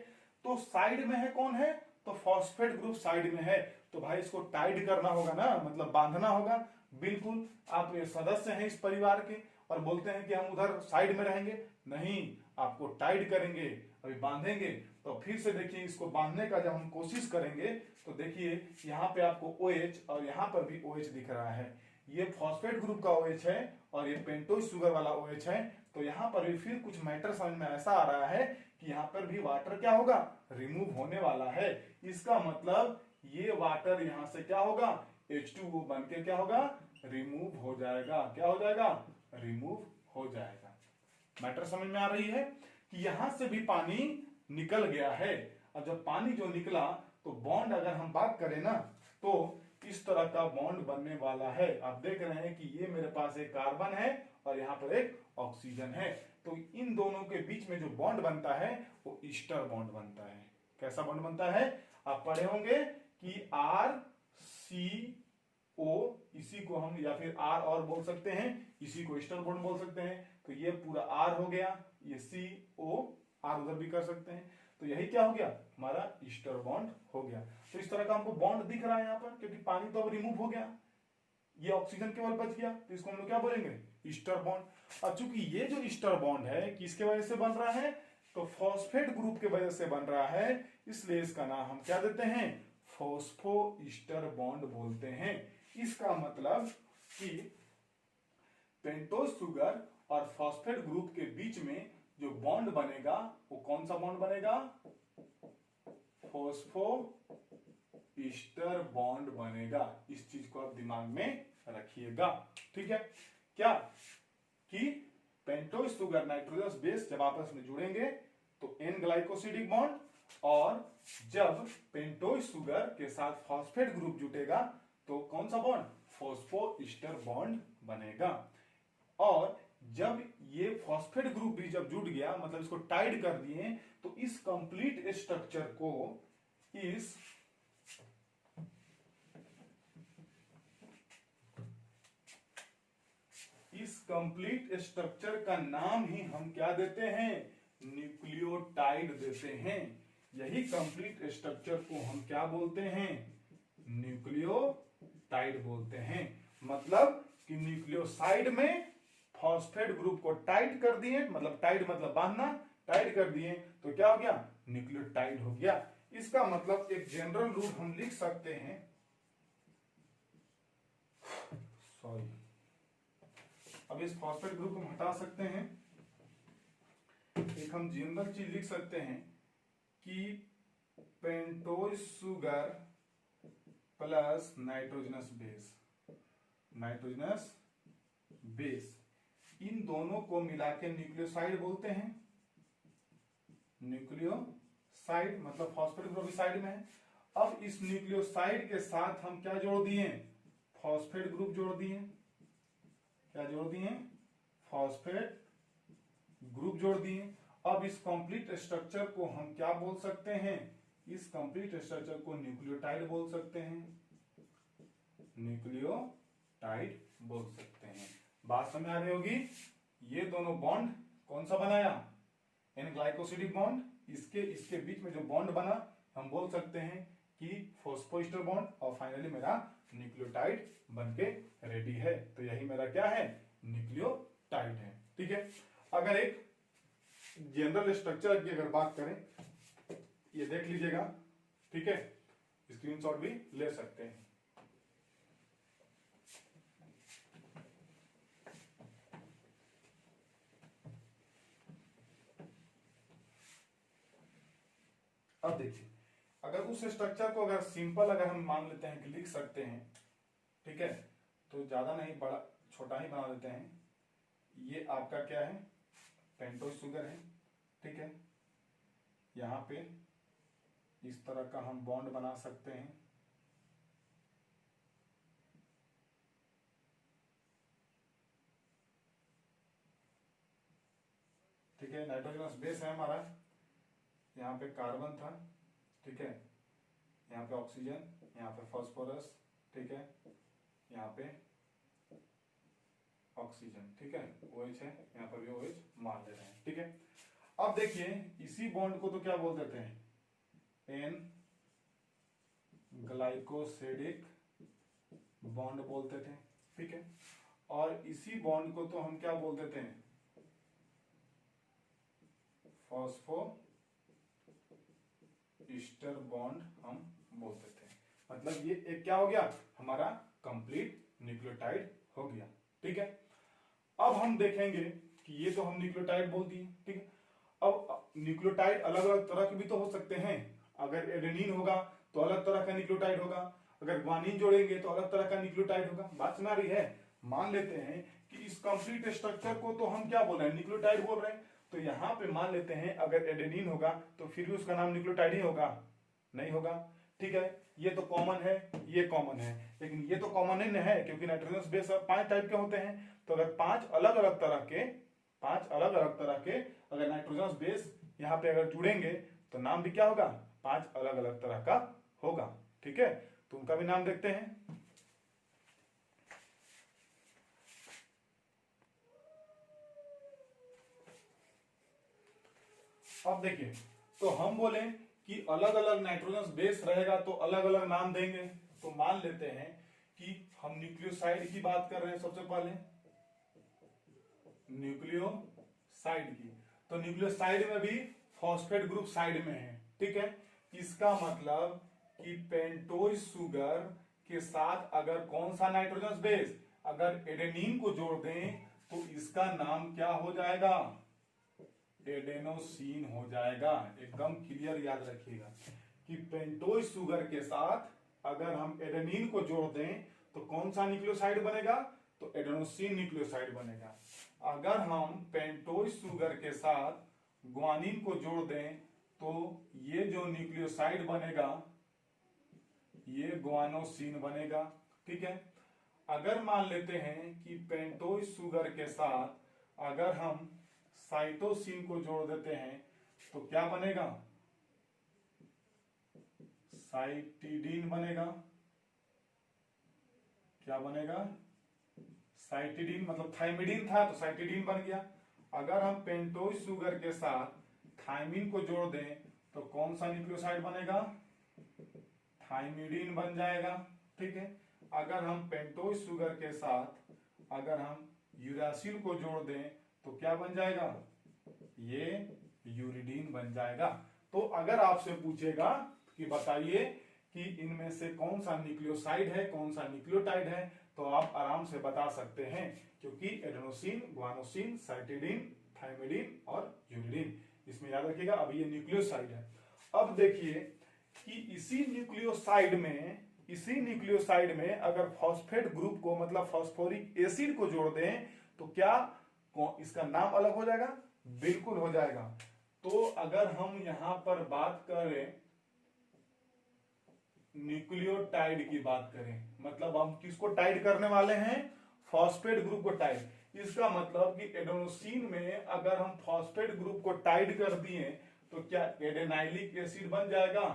तो साइड में है कौन है, तो फॉस्फेट ग्रुप साइड में है, तो भाई इसको टाइट करना होगा ना, मतलब बांधना होगा। बिल्कुल, आप ये सदस्य हैं इस परिवार के और बोलते हैं कि हम उधर साइड में रहेंगे, नहीं, आपको टाइट करेंगे, अभी बांधेंगे। तो फिर से देखिए, इसको बांधने का जब हम कोशिश करेंगे तो देखिए यहाँ पे आपको OH और यहाँ पर भी OH दिख रहा है, ये फॉस्फेट ग्रुप का OH है और ये पेंटोज शुगर वाला OH है। तो यहाँ पर भी फिर कुछ मैटर समझ में ऐसा आ रहा है कि यहाँ पर भी वाटर क्या होगा, रिमूव होने वाला है। इसका मतलब ये वाटर यहाँ से क्या होगा, H2O बन के क्या होगा, रिमूव हो जाएगा। क्या हो जाएगा, रिमूव हो जाएगा। मैटर समझ में आ रही है कि यहां से भी पानी निकल गया है। और जब पानी जो निकला तो बॉन्ड अगर हम बात करें ना, तो इस तरह का बॉन्ड बनने वाला है। आप देख रहे हैं कि ये मेरे पास एक कार्बन है और यहाँ पर एक ऑक्सीजन है, तो इन दोनों के बीच में जो बॉन्ड बनता है वो ईस्टर बॉन्ड बनता है। कैसा बॉन्ड बनता है, आप पढ़े होंगे कि RCO, इसी को हम या फिर R और बोल सकते हैं, इसी को ईस्टर बॉन्ड बोल सकते हैं। तो ये पूरा R हो गया, ये CO, R उधर भी कर सकते हैं, तो यही क्या हो गया, हमारा ईस्टर बॉन्ड हो गया। तो इस तरह का हमको बॉन्ड दिख रहा है यहाँ पर, क्योंकि पानी तो अब रिमूव हो गया, ये ऑक्सीजन केवल बच गया, तो इसको हम लोग क्या बोलेंगे, ईस्टर बॉन्ड। अब चूंकि ये जो ईस्टर बॉन्ड है किसके वजह से बन रहा है, तो फॉस्फेट ग्रुप के वजह से बन रहा है, इसलिए इसका नाम हम क्या देते हैं, फॉस्फो ईस्टर बॉन्ड बोलते हैं। इसका मतलब कि पेंटोज शुगर और फॉस्फेट ग्रुप के बीच में जो बॉन्ड बनेगा वो कौन सा बॉन्ड बनेगा, फॉस्फो ईस्टर बॉन्ड बनेगा। इस चीज को आप दिमाग में रखिएगा, ठीक है। क्या कि पेंटोज शुगर नाइट्रोजनस बेस जब आपस में जुड़ेंगे तो एन ग्लाइकोसिडिक बॉन्ड, और जब पेंटोज शुगर के साथ फॉस्फेट ग्रुप जुटेगा तो कौन सा बॉन्ड, फॉस्फो ईस्टर बॉन्ड बनेगा। और जब ये फॉस्फेट ग्रुप भी जब जुड़ गया, मतलब इसको टाइट कर दिए, तो इस कंप्लीट स्ट्रक्चर को इस कंप्लीट स्ट्रक्चर का नाम ही हम क्या देते हैं, न्यूक्लियोटाइड देते हैं। यही कंप्लीट स्ट्रक्चर को हम क्या बोलते हैं, न्यूक्लियोटाइड बोलते हैं। मतलब कि न्यूक्लियोसाइड में फॉस्फेट ग्रुप को टाइट कर दिए, मतलब टाइट मतलब बांधना, टाइट कर दिए तो क्या हो गया, न्यूक्लियोटाइड हो गया। इसका मतलब एक जनरल रूल हम लिख सकते हैं, सॉरी, अब इस फॉस्फेट ग्रुप को हम हटा सकते हैं। एक हम जनरल चीज लिख सकते हैं कि pentose sugar plus nitrogenous base, इन दोनों को मिला के न्यूक्लियोसाइड बोलते हैं। न्यूक्लियोसाइड मतलब फॉस्फेट ग्रुप साइड में है। अब इस न्यूक्लियोसाइड के साथ हम क्या जोड़ दिए, फॉस्फेट ग्रुप जोड़ दिए। क्या जोड़ दिए, फॉस्फेट ग्रुप जोड़ दिए। अब इस कंप्लीट स्ट्रक्चर को हम क्या बोल सकते हैं, इस कंप्लीट स्ट्रक्चर को न्यूक्लियोटाइड बोल सकते हैं, न्यूक्लियोटाइड बोल सकते हैं। बात समझ आ रही होगी। ये दोनों बॉन्ड कौन सा बनाया, एन ग्लाइकोसिडिक बॉन्ड, इसके बीच में जो बॉन्ड बना हम बोल सकते हैं कि फॉस्फोईस्टर बॉन्ड, और फाइनली मेरा न्यूक्लियोटाइड बनके रेडी है। तो यही मेरा क्या है, न्यूक्लियोटाइड है, ठीक है। अगर एक जनरल स्ट्रक्चर की अगर बात करें, ये देख लीजिएगा, ठीक है, स्क्रीनशॉट भी ले सकते हैं। अब देखिए, अगर उस स्ट्रक्चर को अगर सिंपल अगर हम मान लेते हैं कि लिख सकते हैं, ठीक है, तो ज्यादा नहीं, बड़ा छोटा ही बना देते हैं। ये आपका क्या है, पेंटोज शुगर है, ठीक है। यहां पे इस तरह का हम बॉन्ड बना सकते हैं, ठीक है। नाइट्रोजनस बेस है हमारा, यहाँ पे कार्बन था, ठीक है, यहाँ पे ऑक्सीजन यहाँ पे फास्फोरस, ठीक है, यहाँ पे ऑक्सीजन, ठीक है, OH है, यहाँ पर भी OH मान ले रहे हैं, ठीक है। अब देखिए इसी बॉन्ड को तो क्या बोल देते हैं, एन ग्लाइकोसिडिक बॉन्ड बोलते थे, ठीक है। और इसी बॉन्ड को तो हम क्या बोल देते हैं, फॉस्फो ईस्टर बॉन्ड हम बोलते थे। मतलब ये एक क्या हो गया, हमारा कंप्लीट न्यूक्लियोटाइड हो गया, ठीक है। अब हम देखेंगे कि ये तो हम न्यूक्लियोटाइड बोल दिए, ठीक है। अब न्यूक्लियोटाइड अलग अलग तरह के भी तो हो सकते हैं। अगर एडेनिन होगा तो अलग तरह का न्यूक्लियोटाइड होगा, अगर ग्वानिन जोड़ेंगे तो अलग तरह का न्यूक्लियोटाइड होगा। बात समझ आ रही है। मान लेते हैं कि इस कंप्लीट स्ट्रक्चर को तो हम क्या बोल रहे हैं, न्यूक्लियोटाइड बोल रहे हैं। तो यहाँ पे मान लेते हैं अगर एडेनिन होगा तो फिर भी उसका नाम न्यूक्लियोटाइड ही होगा, नहीं होगा, ठीक है। ये तो कॉमन है, ये कॉमन है, लेकिन ये तो कॉमन नहीं है क्योंकि नाइट्रोजन बेस 5 टाइप के होते हैं। तो अगर 5 अलग अलग तरह के अगर नाइट्रोजन बेस यहाँ पे अगर जुड़ेंगे तो नाम भी क्या होगा, 5 अलग अलग तरह का होगा, ठीक है। तो उनका भी नाम देखते हैं। अब देखिए, तो हम बोले कि अलग अलग नाइट्रोजन बेस रहेगा तो अलग अलग नाम देंगे। तो मान लेते हैं कि हम न्यूक्लियोसाइड की बात कर रहे हैं। सबसे पहले न्यूक्लियोसाइड की, तो न्यूक्लियोसाइड में भी फॉस्फेट ग्रुप साइड में है, ठीक है। इसका मतलब कि पेंटोज शुगर के साथ अगर कौन सा नाइट्रोजन बेस, अगर एडेनिन को जोड़ दें तो इसका नाम क्या हो जाएगा, एडेनोसिन हो जाएगा। एकदम क्लियर याद रखिएगा कि पेंटोज शुगर के साथ अगर हम एडेनिन को जोड़ दें तो कौन सा न्यूक्लियोसाइड बनेगा, तो एडेनोसिन न्यूक्लियोसाइड बनेगा। अगर हम पेंटोज शुगर के साथ ग्वानिन को जोड़ दें तो ये जो न्यूक्लियोसाइड बनेगा ये ग्वानोसिन बनेगा, ठीक है। अगर मान लेते हैं कि पेंटोज शुगर के साथ अगर हम साइटोसिन को जोड़ देते हैं तो क्या बनेगा, साइटिडीन बनेगा। क्या बनेगा, साइटिडीन, मतलब थाइमिडीन था तो साइटिडीन बन गया। अगर हम पेंटोज शुगर के साथ थाइमिन को जोड़ दें तो कौन सा न्यूक्लियोसाइड बनेगा, थाइमिडीन बन जाएगा, ठीक है। अगर हम पेंटोज शुगर के साथ अगर हम यूरासिल को जोड़ दें तो क्या बन जाएगा, ये यूरिडीन बन जाएगा। तो अगर आपसे पूछेगा कि बताइए कि इनमें से कौन सा न्यूक्लियोसाइड है, कौन सा न्यूक्लियोटाइड है, तो आप आराम से बता सकते हैं, क्योंकि एडेनोसिन, ग्वानोसिन, साइटिडीन, थाइमिडीन और यूरिडीन, इसमें याद रखिएगा। अभी ये न्यूक्लियोसाइड है। अब देखिए कि इसी न्यूक्लियोसाइड में अगर फॉस्फेट ग्रुप को, मतलब फॉस्फोरिक एसिड को जोड़ दें तो क्या इसका नाम अलग हो जाएगा, बिल्कुल हो जाएगा। तो अगर हम यहां पर बात करें न्यूक्लियोटाइड की बात करें, मतलब हम किसको टाइड करने वाले हैं, फॉस्फेट ग्रुप को टाइड। इसका मतलब कि एडेनोसिन में अगर हम फॉस्फेट ग्रुप को टाइड कर दिए तो क्या एडेनाइलिक एसिड बन जाएगा,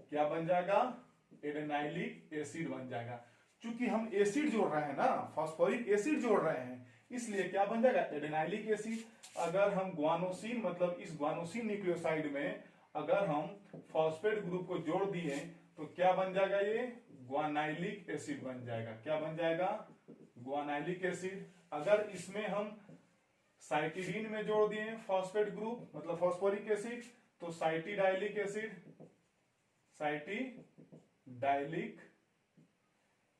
क्या बन जाएगा, एडेनाइलिक एसिड बन जाएगा। चूंकि हम एसिड जोड़ रहे हैं ना, फॉस्फोरिक एसिड जोड़ रहे हैं, इसलिए क्या बन जाएगा, एडेनाइलिक एसिड। अगर हम ग्वानोसिन, मतलब इस ग्वानोसिन न्यूक्लियोसाइड में अगर हम फॉस्फेट ग्रुप को जोड़ दिए तो क्या बन जाएगा, ये ग्वानाइलिक एसिड बन जाएगा। क्या बन जाएगा, ग्वानाइलिक एसिड। अगर इसमें हम साइटिडीन में जोड़ दिए फॉस्फेट ग्रुप, मतलब फॉस्फोरिक एसिड, तो साइटिडाइलिक एसिड, साइटिडाइलिक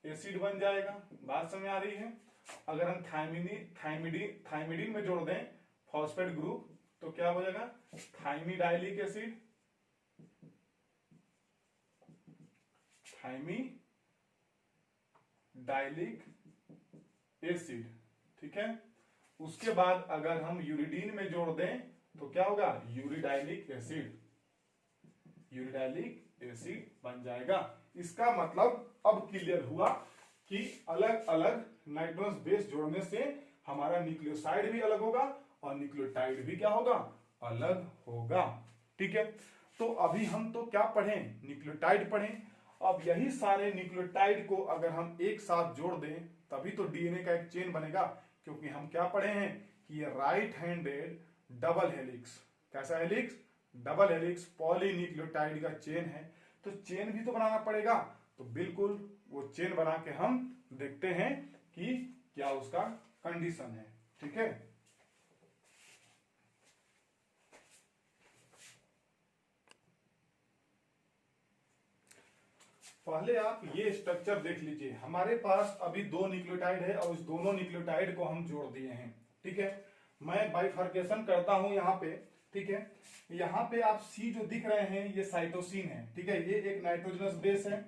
एसिड बन जाएगा। बात समझ आ रही है। अगर हम थाइमिडीन में जोड़ दें फॉस्फेट ग्रुप तो क्या हो जाएगा, थाइमिडाइलिक एसिड, थाइमिडाइलिक एसिड, ठीक है। उसके बाद अगर हम यूरिडीन में जोड़ दें तो क्या होगा, यूरिडाइलिक एसिड, यूरिडाइलिक एसिड बन जाएगा। इसका मतलब अब क्लियर हुआ कि अलग अलग नाइट्रोजन बेस जोड़ने से हमारा न्यूक्लियोसाइड भी अलग होगा और न्यूक्लियोटाइड भी क्या होगा, अलग होगा, ठीक है। तो अभी हम तो क्या पढ़े, न्यूक्लियोटाइड पढ़े। अब यही सारे न्यूक्लियोटाइड को अगर हम एक साथ जोड़ दें तभी तो डीएनए का एक चेन बनेगा, क्योंकि हम क्या पढ़े हैं कि ये राइट हैंडेड डबल हेलिक्स, कैसा हेलिक्स, डबल हेलिक्स पॉलीन्यूक्लियोटाइड का चेन है, तो चेन भी तो बनाना पड़ेगा। तो बिल्कुल वो चेन बना के हम देखते हैं कि क्या उसका कंडीशन है। ठीक है, पहले आप ये स्ट्रक्चर देख लीजिए। हमारे पास अभी दो न्यूक्लियोटाइड है और इस दोनों न्यूक्लियोटाइड को हम जोड़ दिए हैं। ठीक है, मैं बाइफर्केशन करता हूं यहाँ पे। ठीक है, यहाँ पे आप सी जो दिख रहे हैं ये साइटोसिन है। ठीक है, ये एक नाइट्रोजनस बेस है,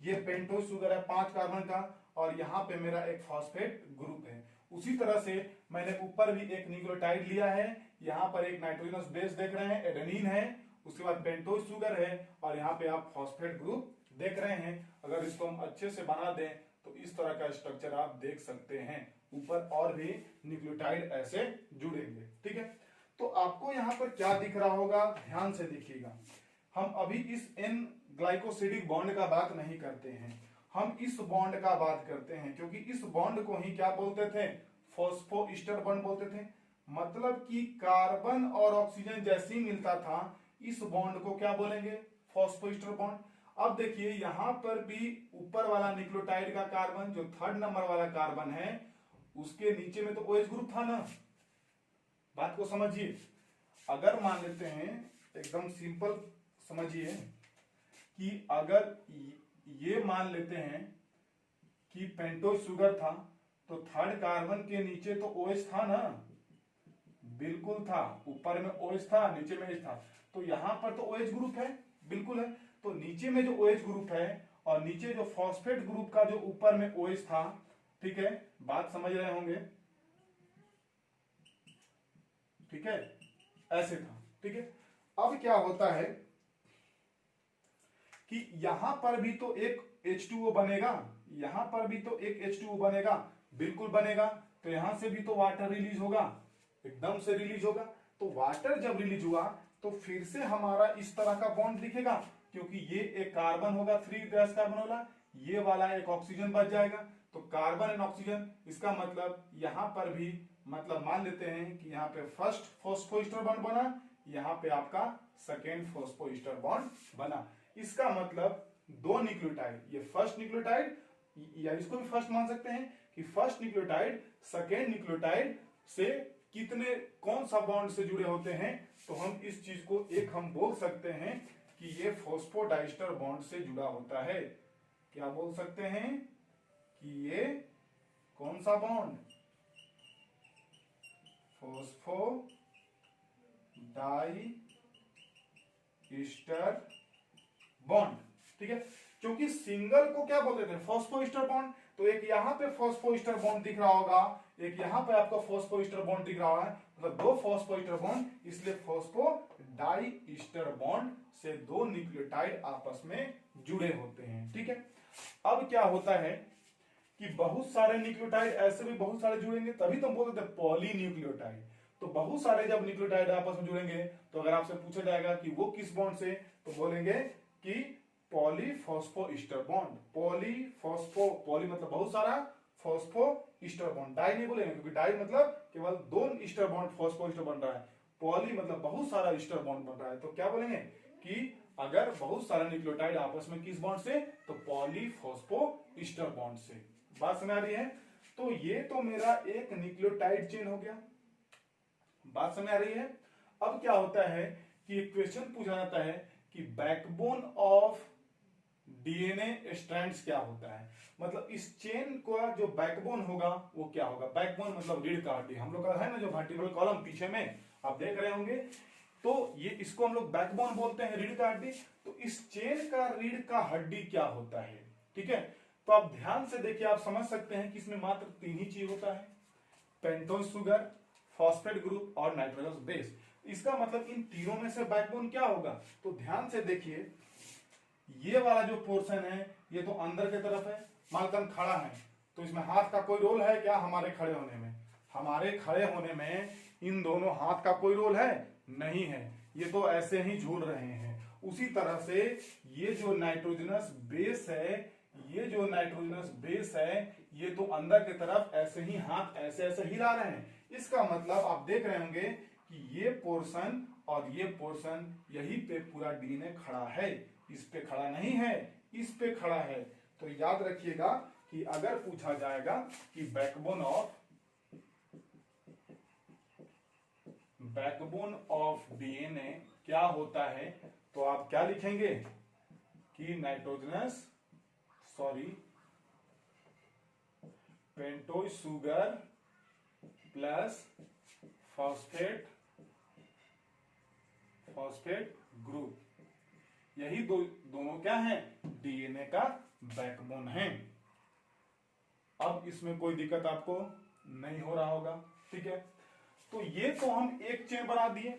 ये पेंटोज शुगर है 5 कार्बन का, और यहाँ पे मेरा एक फॉस्फेट ग्रुप है। उसी तरह से मैंने ऊपर भी एक न्यूक्लियोटाइड लिया है, यहाँ पर एक नाइट्रोजनस बेस देख रहे हैं, एडेनिन है, उसके बाद पेंटोज शुगर है, और यहाँ पे आप फॉस्फेट ग्रुप देख रहे हैं। अगर इसको हम अच्छे से बना दें तो इस तरह का स्ट्रक्चर आप देख सकते हैं। ऊपर और भी न्यूक्लियोटाइड ऐसे जुड़ेंगे। ठीक है, तो आपको यहाँ पर क्या दिख रहा होगा, ध्यान से देखिएगा। हम अभी इस एन ग्लाइकोसिडिक बॉन्ड का बात नहीं करते हैं, हम इस बॉन्ड का बात करते हैं, क्योंकि इस बॉन्ड को ही क्या बोलते थे, फॉस्फोइस्टर बॉन्ड बोलते थे। मतलब कि कार्बन और ऑक्सीजन जैसे ही मिलता था इस बॉन्ड को क्या बोलेंगे, फॉस्फोइस्टर बॉन्ड। अब देखिए यहां पर भी ऊपर वाला न्यूक्लियोटाइड का कार्बन जो 3rd नंबर वाला कार्बन है उसके नीचे में तो OH ग्रुप था ना। बात को समझिए, अगर मान लेते हैं, एकदम सिंपल समझिए कि अगर ये मान लेते हैं कि पेंटोज शुगर था तो 3rd कार्बन के नीचे तो OH था ना, बिल्कुल था। ऊपर में OH था, नीचे में H था, तो यहां पर तो OH ग्रुप है, बिल्कुल है। तो नीचे में जो OH ग्रुप है और नीचे जो फॉस्फेट ग्रुप का जो ऊपर में OH था, ठीक है, बात समझ रहे होंगे। ठीक है, ऐसे था। ठीक है, अब क्या होता है कि यहां पर भी तो एक H2O बनेगा, यहां पर भी तो एक H2O बनेगा, बिल्कुल बनेगा। तो यहां से भी तो वाटर रिलीज होगा, एकदम से रिलीज होगा। तो वाटर जब रिलीज हुआ तो फिर से हमारा इस तरह का बॉन्ड दिखेगा, क्योंकि ये एक कार्बन होगा 3 डैश कार्बन वाला, ये वाला एक ऑक्सीजन बच जाएगा। तो कार्बन एंड ऑक्सीजन, इसका मतलब यहां पर भी, मतलब मान लेते हैं कि यहाँ पे फर्स्ट फॉस्फोइस्टर बॉन्ड बना, यहाँ पे आपका सेकेंड फॉस्फोइस्टर बॉन्ड बना। इसका मतलब दो न्यूक्लियोटाइड, ये फर्स्ट न्यूक्लियोटाइड, या इसको भी फर्स्ट मान सकते हैं कि फर्स्ट न्यूक्लियोटाइड सेकेंड न्यूक्लियोटाइड से कितने, कौन सा बॉन्ड से जुड़े होते हैं। तो हम इस चीज को एक हम बोल सकते हैं कि ये फॉस्फोडाइस्टर बॉन्ड से जुड़ा होता है। क्या बोल सकते हैं कि ये कौन सा बॉन्ड, फॉस्फोडाइस्टर बॉन्ड। ठीक है, क्योंकि सिंगल को क्या बोलते थे, फॉस्फोइस्टर बॉन्ड। तो एक यहां पे फॉस्फोइस्टर बॉन्ड दिख रहा होगा, एक यहां पे आपका फॉस्फोइस्टर बॉन्ड दिख रहा है, मतलब दो फॉस्फोइस्टर बॉन्ड, इसलिए फॉस्फोडाइस्टर बॉन्ड से दो न्यूक्लियोटाइड आपस में जुड़े होते हैं। ठीक है, अब क्या होता है कि बहुत सारे न्यूक्लियोटाइड ऐसे भी बहुत सारे जुड़ेंगे, तभी तो हम बोलते थे पॉलीन्यूक्लियोटाइड। तो बहुत सारे जब न्यूक्लियोटाइड आपस में जुड़ेंगे तो अगर आपसे पूछा जाएगा कि वो किस बॉन्ड से, तो बोलेंगे कि पॉलीफॉस्फोइस्टर बॉन्ड। पॉली मतलब बहुत सारा, फॉस्फोइस्टर बॉन्ड, डाई नहीं बोलेंगे क्योंकि डाई मतलब केवल दो ईस्टर बॉन्ड फॉस्फोइस्टर बन रहा है, पॉली मतलब बहुत सारा ईस्टर बॉन्ड बन रहा है। तो क्या बोलेंगे कि अगर बहुत सारा न्यूक्लियोटाइड आपस में किस बॉन्ड से, तो पॉलीफॉस्फोइस्टर बॉन्ड से। बात समझ आ रही है। तो ये तो मेरा एक न्यूक्लियोटाइड चेन हो गया, बात समझ आ रही है। अब क्या होता है कि एक क्वेश्चन पूछा जाता है कि बैकबोन ऑफ डीएनए स्ट्रैंड्स क्या होता है, मतलब इस चेन का जो बैकबोन होगा वो क्या होगा। बैकबोन मतलब रीढ़ का हड्डी, हम लोग का है ना जो वर्टिब्रल कॉलम पीछे में आप देख रहे होंगे, तो ये इसको हम लोग बैकबोन बोलते हैं, रीढ़ का हड्डी। तो इस चेन का रीढ़ का हड्डी क्या होता है। ठीक है, तो आप ध्यान से देखिए, आप समझ सकते हैं कि इसमें मात्र 3 ही चीज होता है, पेंटोज शुगर, फॉस्फेट ग्रुप और नाइट्रोजनस बेस। इसका मतलब इन तीनों में से बैकबोन क्या होगा। तो ध्यान से देखिए, ये वाला जो पोर्शन है ये तो अंदर की तरफ है, मालकन खड़ा है, तो इसमें हाथ का कोई रोल है क्या हमारे खड़े होने में, हमारे खड़े होने में इन दोनों हाथ का कोई रोल है नहीं है, ये तो ऐसे ही झूल रहे हैं। उसी तरह से ये जो नाइट्रोजनस बेस है, ये जो नाइट्रोजनस बेस है, ये तो अंदर की तरफ ऐसे ही हाथ ऐसे ऐसे हिला रहे हैं। इसका मतलब आप देख रहे होंगे कि ये पोर्शन और ये पोर्शन यही पे पूरा डीएनए खड़ा है, इस पे खड़ा नहीं है, इस पे खड़ा है। तो याद रखिएगा कि अगर पूछा जाएगा कि बैकबोन ऑफ डीएनए क्या होता है, तो आप क्या लिखेंगे कि pentose sugar plus phosphate group, यही दोनों क्या है, डीएनए का बैकबोन है। अब इसमें कोई दिक्कत आपको नहीं हो रहा होगा, ठीक है। तो ये तो हम एक चेन बना दिए।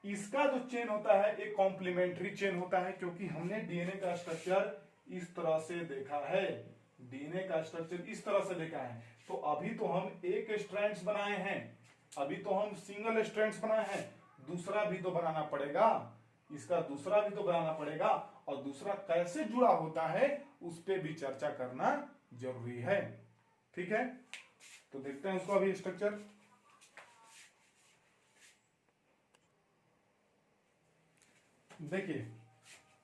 इसका जो चेन होता है एक कॉम्प्लीमेंट्री चेन होता है, क्योंकि हमने डीएनए का स्ट्रक्चर इस तरह से देखा है, डीएनए का स्ट्रक्चर इस तरह से देखा है। तो अभी तो हम एक स्ट्रैंड्स बनाए हैं, अभी तो हम सिंगल स्ट्रैंड्स बनाए हैं, दूसरा भी तो बनाना पड़ेगा, इसका दूसरा भी तो बनाना पड़ेगा, और दूसरा कैसे जुड़ा होता है उस पर भी चर्चा करना जरूरी है, ठीक है। तो देखते हैं उसको अभी स्ट्रक्चर। देखिए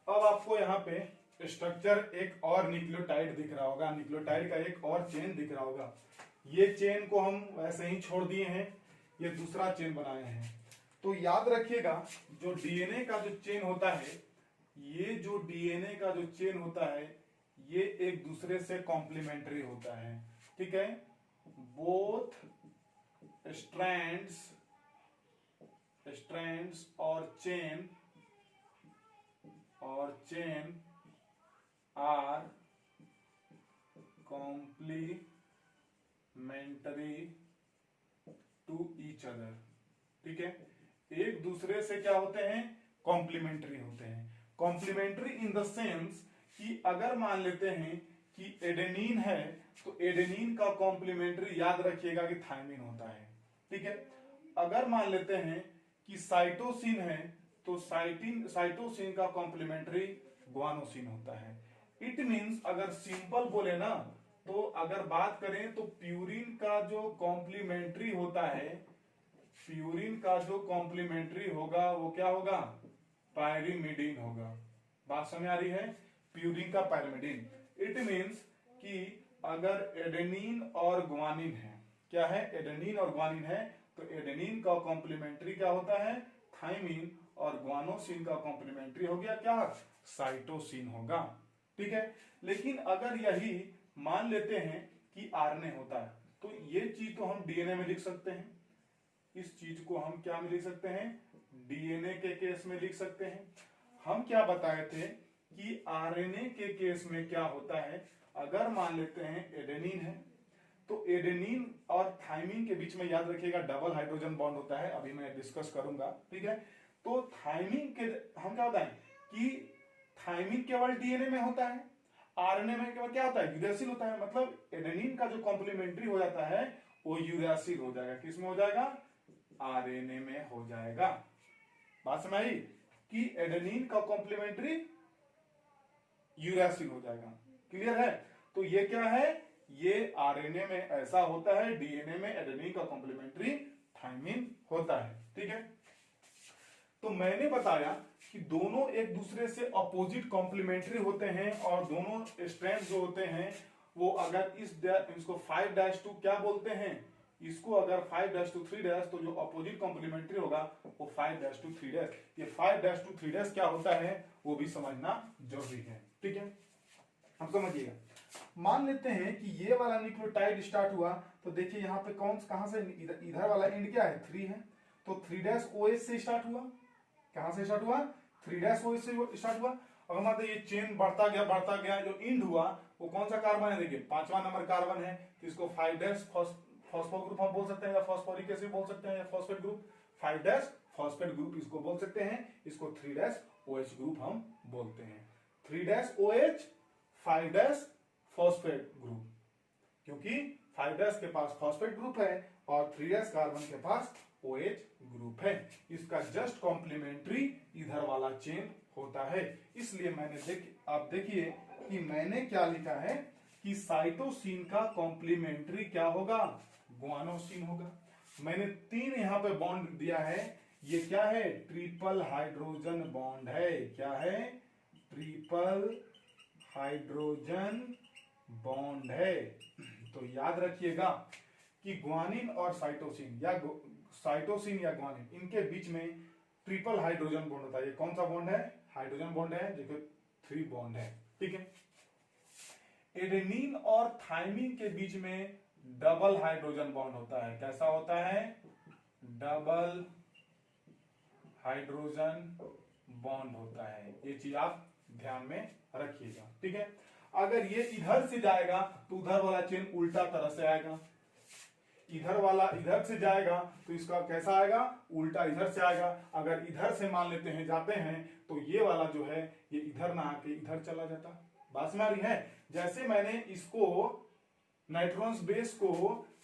अब आपको यहाँ पे स्ट्रक्चर एक और न्यूक्लियोटाइड दिख रहा होगा, न्यूक्लियोटाइड का एक और चेन दिख रहा होगा। ये चेन को हम वैसे ही छोड़ दिए हैं, ये दूसरा चेन बनाए हैं। तो याद रखिएगा जो डीएनए का जो चेन होता है, ये जो डीएनए का जो चेन होता है ये एक दूसरे से कॉम्प्लीमेंट्री होता है, ठीक है। बोथ स्ट्रैंड्स और chain are complementary to each other, ठीक है। एक दूसरे से क्या होते हैं, कॉम्प्लीमेंट्री होते हैं। कॉम्प्लीमेंट्री इन द सेंस कि अगर मान लेते हैं कि एडेनिन है तो एडेनिन का कॉम्प्लीमेंट्री याद रखिएगा कि थायमिन होता है, ठीक है। अगर मान लेते हैं कि साइटोसिन है तो साइटोसिन का कॉम्प्लीमेंट्री ग्वानोसिन होता है। इट मींस अगर सिंपल बोले ना तो अगर बात करें तो प्यूरिन का जो कॉम्प्लीमेंट्री होता है, प्यूरिन का जो कॉम्प्लीमेंट्री होगा वो क्या होगा, पायरिमिडीन होगा। बात समझ आ रही है, प्यूरिन का पायरिमिडीन। इट मींस कि अगर एडेनिन और ग्वानिन है, क्या है, एडेनिन और ग्वानिन है, तो एडेनिन का कॉम्प्लीमेंट्री क्या होता है, थाइमिन, और ग्वानोसिन का कॉम्प्लीमेंट्री हो गया क्या, साइटोसिन होगा, ठीक है। लेकिन अगर यही मान लेते हैं कि आरएनए होता है तो ये चीज तो हम डीएनए में लिख सकते हैं, इस चीज को हम क्या में लिख सकते हैं, डीएनए के केस में लिख सकते हैं। हम क्या बताए थे कि आरएनए के केस में क्या होता है, अगर मान लेते हैं एडेनिन है तो एडेनिन और थाइमिन के बीच में याद रखिएगा डबल हाइड्रोजन बॉन्ड होता है, अभी मैं डिस्कस करूंगा, ठीक है। तो थाइमिन के हम क्या बताएं कि थाइमिन केवल डीएनए में होता है, आरएनए में केवल क्या होता है, यूरेसिल होता है। मतलब एडेनिन का जो कॉम्प्लीमेंट्री हो जाता है वो यूरेसिल हो जाएगा, किसमें हो जाएगा, आरएनए में हो जाएगा। बात समझ आई कि एडेनिन का कॉम्प्लीमेंट्री यूरेसिल हो जाएगा, क्लियर है। तो ये क्या है, ये आरएनए में ऐसा होता है, डीएनए में एडेनिन का कॉम्प्लीमेंट्री थाइमिन होता है, ठीक है। तो मैंने बताया कि दोनों एक दूसरे से अपोजिट कॉम्प्लीमेंट्री होते हैं, और दोनों स्ट्रैंड जो होते हैं वो अगर इसको 5-2 क्या बोलते हैं, इसको अगर 5-3 तो जो अपोजिट कॉम्प्लीमेंट्री होगा वो 5-3। ये 5-3 क्या होता है वो भी समझना जरूरी है, ठीक है। हम समझिएगा, मान लेते हैं कि ये वाला न्यूक्लियोटाइड स्टार्ट हुआ, तो देखिए यहाँ पे कहां से, इधर वाला एंड क्या है, 3 है, तो 3' से स्टार्ट हुआ। कहां से स्टार्ट हुआ, 3' से स्टार्ट हुआ। अगर मान ये चेन बढ़ता गया, जो एंड हुआ वो कौन सा कार्बन है, देखिए 5वां नंबर कार्बन है, तो इसको 5' फॉस्फो ग्रुप हम बोल सकते हैं, या फॉस्फोरिक एसिड बोल सकते हैं, या फॉस्फेट ग्रुप, 5' फॉस्फेट ग्रुप इसको बोल सकते हैं, इसको 3' ग्रुप हम बोलते हैं। 3' 5' फॉस्फेट ग्रुप, क्योंकि 5' के पास फॉस्फेट ग्रुप है और 3' कार्बन के पास OH ग्रुप है। इसका जस्ट कॉम्प्लीमेंट्री इधर वाला चेन होता है। इसलिए आप देखिए कि मैंने क्या लिखा है कि साइटोसिन का कॉम्प्लीमेंट्री क्या होगा, ग्वानोसिन होगा। मैंने 3 यहां पे बॉन्ड दिया है, ये क्या है, ट्रिपल हाइड्रोजन बॉन्ड है। क्या है, ट्रिपल हाइड्रोजन बॉन्ड है। तो याद रखिएगा कि ग्वानिन और साइटोसिन या ग्वानिन, इनके बीच में ट्रिपल हाइड्रोजन बॉन्ड होता है। ये कौन सा बॉन्ड है, हाइड्रोजन बॉन्ड है, जो 3 बॉन्ड है। ठीक है। एडेनिन और थाइमिन के बीच में डबल हाइड्रोजन बॉन्ड होता है। कैसा होता है, डबल हाइड्रोजन बॉन्ड होता है। ये चीज आप ध्यान में रखिएगा। ठीक है। अगर ये इधर से जाएगा तो उधर वाला चेन उल्टा तरह से आएगा, इधर वाला इधर से जाएगा तो इसका कैसा आएगा, उल्टा इधर से आएगा। अगर इधर से मान लेते हैं जाते हैं तो ये वाला जो है ये इधर ना आके इधर चला जाता। बात समझ रही है। जैसे मैंने इसको नाइट्रोजन बेस को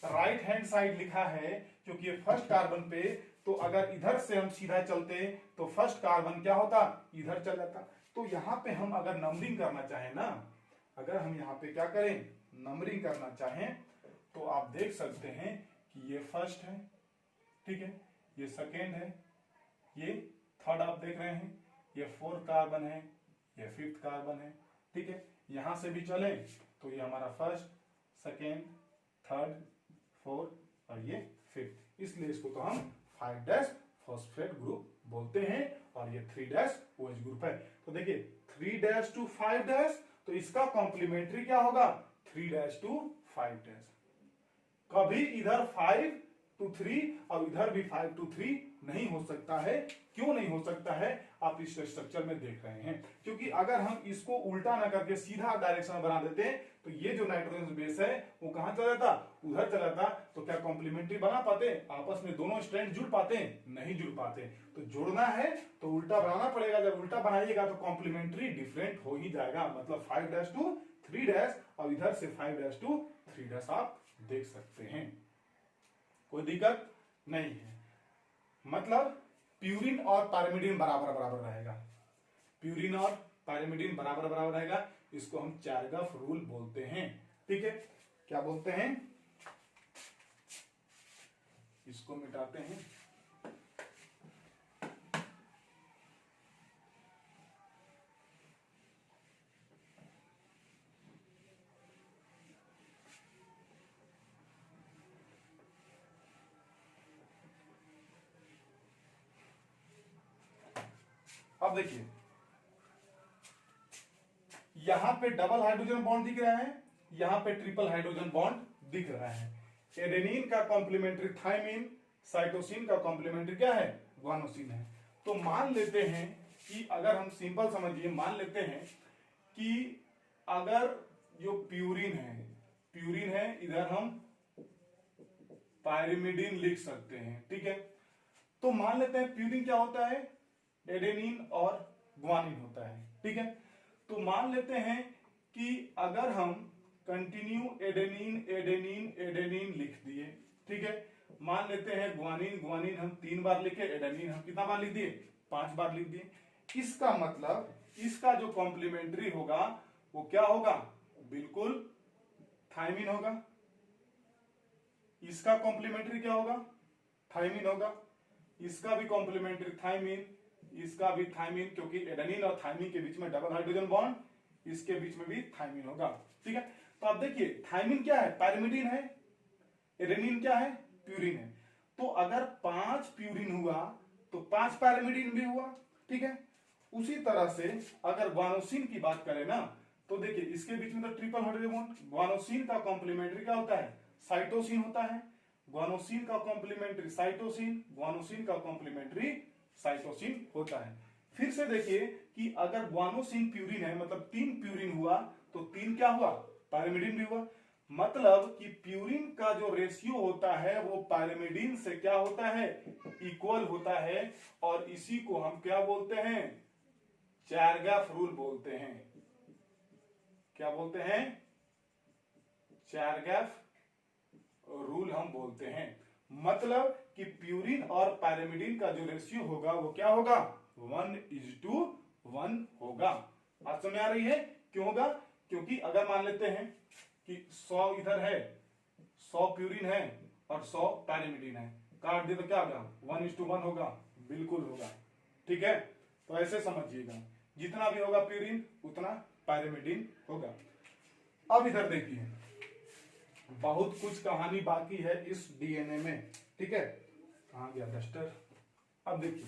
राइट हैंड साइड लिखा है क्योंकि ये फर्स्ट कार्बन पे, तो अगर इधर से हम सीधा चलते तो फर्स्ट कार्बन क्या होता, इधर चल जाता। तो यहां पे हम अगर नंबरिंग करना चाहें ना, अगर हम यहाँ पे क्या करें, नंबरिंग करना चाहें, तो आप देख सकते हैं कि ये फर्स्ट है, ठीक है, ये सेकेंड है, ये थर्ड आप देख रहे हैं, ये 4th कार्बन है, ये 5th कार्बन है। ठीक है। यहां से भी चले तो ये हमारा फर्स्ट, सेकेंड, थर्ड, 4th और ये 5th। इसलिए इसको तो हम 5' फॉस्फेट ग्रुप बोलते हैं और ये 3' OH ग्रुप है। तो देखिए 3' to 5' तो इसका कॉम्प्लीमेंट्री क्या होगा, 3' to 5'। कभी इधर 5 to 3 और इधर भी 5 to 3 नहीं हो सकता है। क्यों नहीं हो सकता है, आप इस स्ट्रक्चर में देख रहे हैं। क्योंकि अगर हम इसको उल्टा ना करके सीधा डायरेक्शन बना देते तो ये जो नाइट्रोजन बेस है वो कहां चला जाता, उधर चला जाता। तो क्या कॉम्प्लीमेंट्री बना पाते, आपस में दोनों स्ट्रैंड जुड़ पाते, नहीं जुड़ पाते। तो जोड़ना है तो उल्टा बनाना पड़ेगा। जब उल्टा बनाइएगा तो कॉम्प्लीमेंट्री डिफरेंट हो ही जाएगा। मतलब 5' to 3' और इधर से 5' to 3' आप देख सकते हैं, कोई दिक्कत नहीं है। मतलब प्यूरिन और पायरिमिडीन बराबर बराबर रहेगा, प्यूरिन और पायरिमिडीन बराबर बराबर रहेगा। इसको हम चारगफ रूल बोलते हैं। ठीक है। क्या बोलते हैं, इसको मिटाते हैं। अब देखिए यहां पे डबल हाइड्रोजन बॉन्ड दिख रहा है, यहां पे ट्रिपल हाइड्रोजन बॉन्ड दिख रहा है। एडेनिन का कॉम्प्लीमेंट्री थाइमिन, साइटोसिन का कॉम्प्लीमेंट्री क्या है, ग्वानोसिन है। तो मान लेते हैं कि अगर हम सिंपल समझिए, मान लेते हैं कि अगर जो प्यूरिन है इधर हम पायरिमिडीन लिख सकते हैं। ठीक है। तो मान लेते हैं प्यूरिन क्या होता है, एडेनिन और ग्वानिन होता है। ठीक है। तो मान लेते हैं कि अगर हम कंटिन्यू एडेनिन एडेनिन एडेनिन लिख दिए, ठीक है, मान लेते हैं ग्वानिन ग्वानिन हम 3 बार लिखे, एडेनिन हम कितना बार लिख दिए, 5 बार लिख दिए। इसका मतलब इसका जो कॉम्प्लीमेंट्री होगा वो क्या होगा, बिल्कुल थाइमिन होगा। इसका कॉम्प्लीमेंट्री क्या होगा, थाइमिन होगा। इसका भी कॉम्प्लीमेंट्री थाइमिन, इसका भी थाइमिन, क्योंकि एडेनिन और थाइमिन के बीच में डबल हाइड्रोजन बॉन्ड, इसके बीच में भी थाइमिन होगा। ठीक है। तो आप देखिए थाइमिन क्या है, पायरिमिडीन है, एडेनिन क्या है, प्यूरिन है। तो अगर 5 प्यूरिन हुआ तो 5 पायरिमिडीन भी हुआ। ठीक है। उसी तरह से अगर ग्वानोसिन की बात करें ना, तो देखिए इसके बीच में तो ट्रिपल हाइड्रोजन बॉन्ड, ग्वानोसिन का कॉम्प्लीमेंट्री क्या होता है, साइटोसिन होता है। ग्वानोसिन का कॉम्प्लीमेंट्री साइटोसिन, ग्वानोसिन का कॉम्प्लीमेंट्री साइटोसिन होता है। फिर से देखिए कि अगर ग्वानोसिन प्यूरिन है, मतलब 3 प्यूरिन हुआ तो 3 क्या हुआ, पायरिमिडीन भी हुआ। मतलब कि प्यूरिन का जो रेशियो होता है वो पायरिमिडीन से क्या होता है, इक्वल होता है। और इसी को हम क्या बोलते हैं, चारगैफ रूल बोलते हैं। क्या बोलते हैं, चारगैफ रूल हम बोलते हैं। मतलब कि प्यूरिन और पायरिमिडीन का जो रेशियो होगा वो क्या होगा, 1:1 1 होगा। बात समझ आ रही है? क्यों होगा? क्योंकि अगर मान लेते हैं कि 100 इधर है, 100 प्यूरिन है और 100 पैरामिडिन है, काट दे तो क्या होगा? 1:1 होगा। बिल्कुल होगा। ठीक है, तो ऐसे समझिएगा, जितना भी होगा प्यूरिन उतना पैरामिडिन होगा। अब इधर देखिए, बहुत कुछ कहानी बाकी है इस डीएनए में। ठीक है, कहां गया डस्टर? अब देखिए,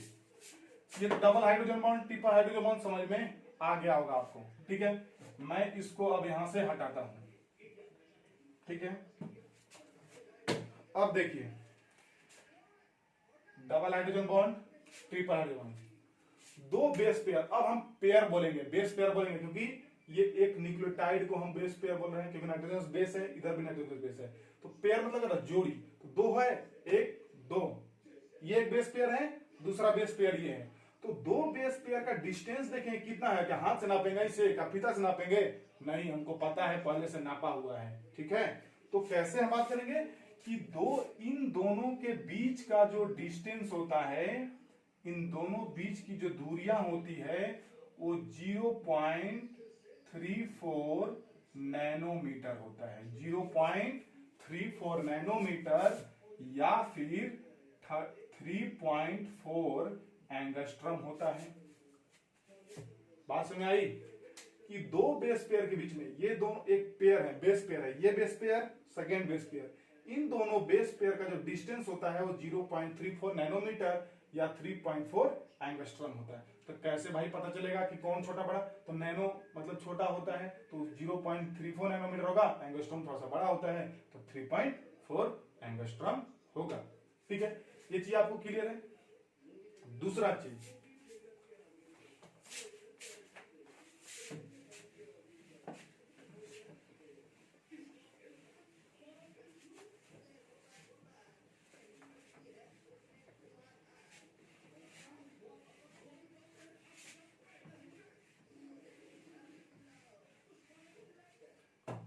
ये double hydrogen bond, triple hydrogen bond समझ में आ गया होगा आपको। ठीक है, मैं इसको अब यहां से हटाता हूं। ठीक है, अब देखिए, double hydrogen bond, triple hydrogen bond, दो बेस पेयर। अब हम पेयर बोलेंगे, बेस पेयर बोलेंगे, क्योंकि ये एक न्यूक्लियोटाइड को हम बेस पेयर बोल रहे हैं, क्योंकि नाइट्रोजन बेस है, इधर भी नाइट्रोजन बेस है। तो पेयर मतलब जोड़ी, तो दो है, एक दो, ये एक बेस पेयर है, दूसरा बेस पेयर ये है। तो दो बेस पेयर का डिस्टेंस देखें कितना है। क्या हाथ से नापेंगे इसे, क्या फीता से नापेंगे? नहीं, हमको पता है, पहले से नापा हुआ है। ठीक है, तो कैसे हम बात करेंगे कि इन दोनों के बीच का जो डिस्टेंस होता है, इन दोनों बीच की जो दूरियां होती है, वो 0.34 नैनोमीटर होता है। 0.34 नैनोमीटर या फिर 3.4 एंगस्ट्रम होता है। बात समझ आई कि दो बेस पेयर के बीच में, ये दोनों एक पेयर है, बेस पेयर है, ये base pair, second base pair, इन दोनों बेस पेयर का जो डिस्टेंस होता है वो 0.34 नैनोमीटर या 3.4 एंगस्ट्रम होता है। तो कैसे भाई पता चलेगा कि कौन छोटा बड़ा? तो नैनो मतलब छोटा होता है, तो 0.34 नैनोमीटर होगा, एंगस्ट्रम थोड़ा सा बड़ा होता है, तो 3.4 एंगस्ट्रम होगा। ठीक है, ये चीज आपको क्लियर है? दूसरा चीज,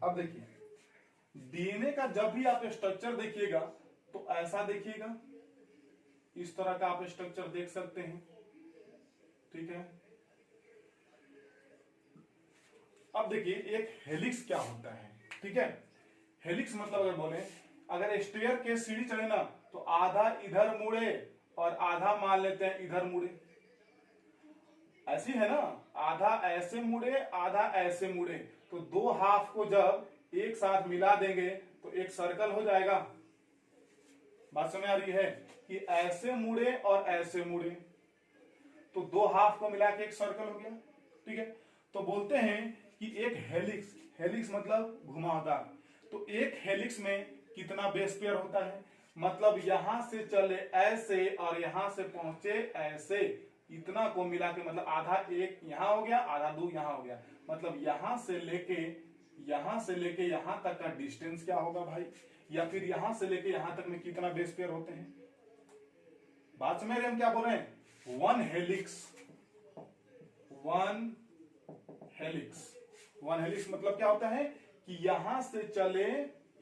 अब देखिए, डीएनए का जब भी आप स्ट्रक्चर देखिएगा तो ऐसा देखिएगा, इस तरह का आप स्ट्रक्चर देख सकते हैं। ठीक है, अब देखिए, एक हेलिक्स क्या होता है? ठीक है, हेलिक्स मतलब अगर बोले, अगर स्टेयर के सीढ़ी चढ़े ना, तो आधा इधर मुड़े और आधा मान लेते हैं इधर मुड़े, ऐसी है ना, आधा ऐसे मुड़े आधा ऐसे मुड़े, तो दो हाफ को जब एक साथ मिला देंगे तो एक सर्कल हो जाएगा। बात समझ आ रही है कि ऐसे मुड़े और ऐसे मुड़े, तो दो हाफ को मिला के एक सर्कल हो गया। ठीक है, तो बोलते हैं कि एक हेलिक्स, हेलिक्स मतलब घुमावदार, तो एक हेलिक्स में कितना बेस पेयर होता है? मतलब यहां से चले ऐसे और यहां से पहुंचे ऐसे, इतना को मिला के, मतलब आधा एक यहां हो गया, आधा दो यहां हो गया, मतलब यहां से लेके यहां तक का डिस्टेंस क्या होगा भाई? या फिर यहां से लेके यहां तक में कितना बेस पेयर होते हैं? बात समझ रहे हम क्या बोल रहे हैं? वन हेलिक्स मतलब क्या होता है कि यहां से चले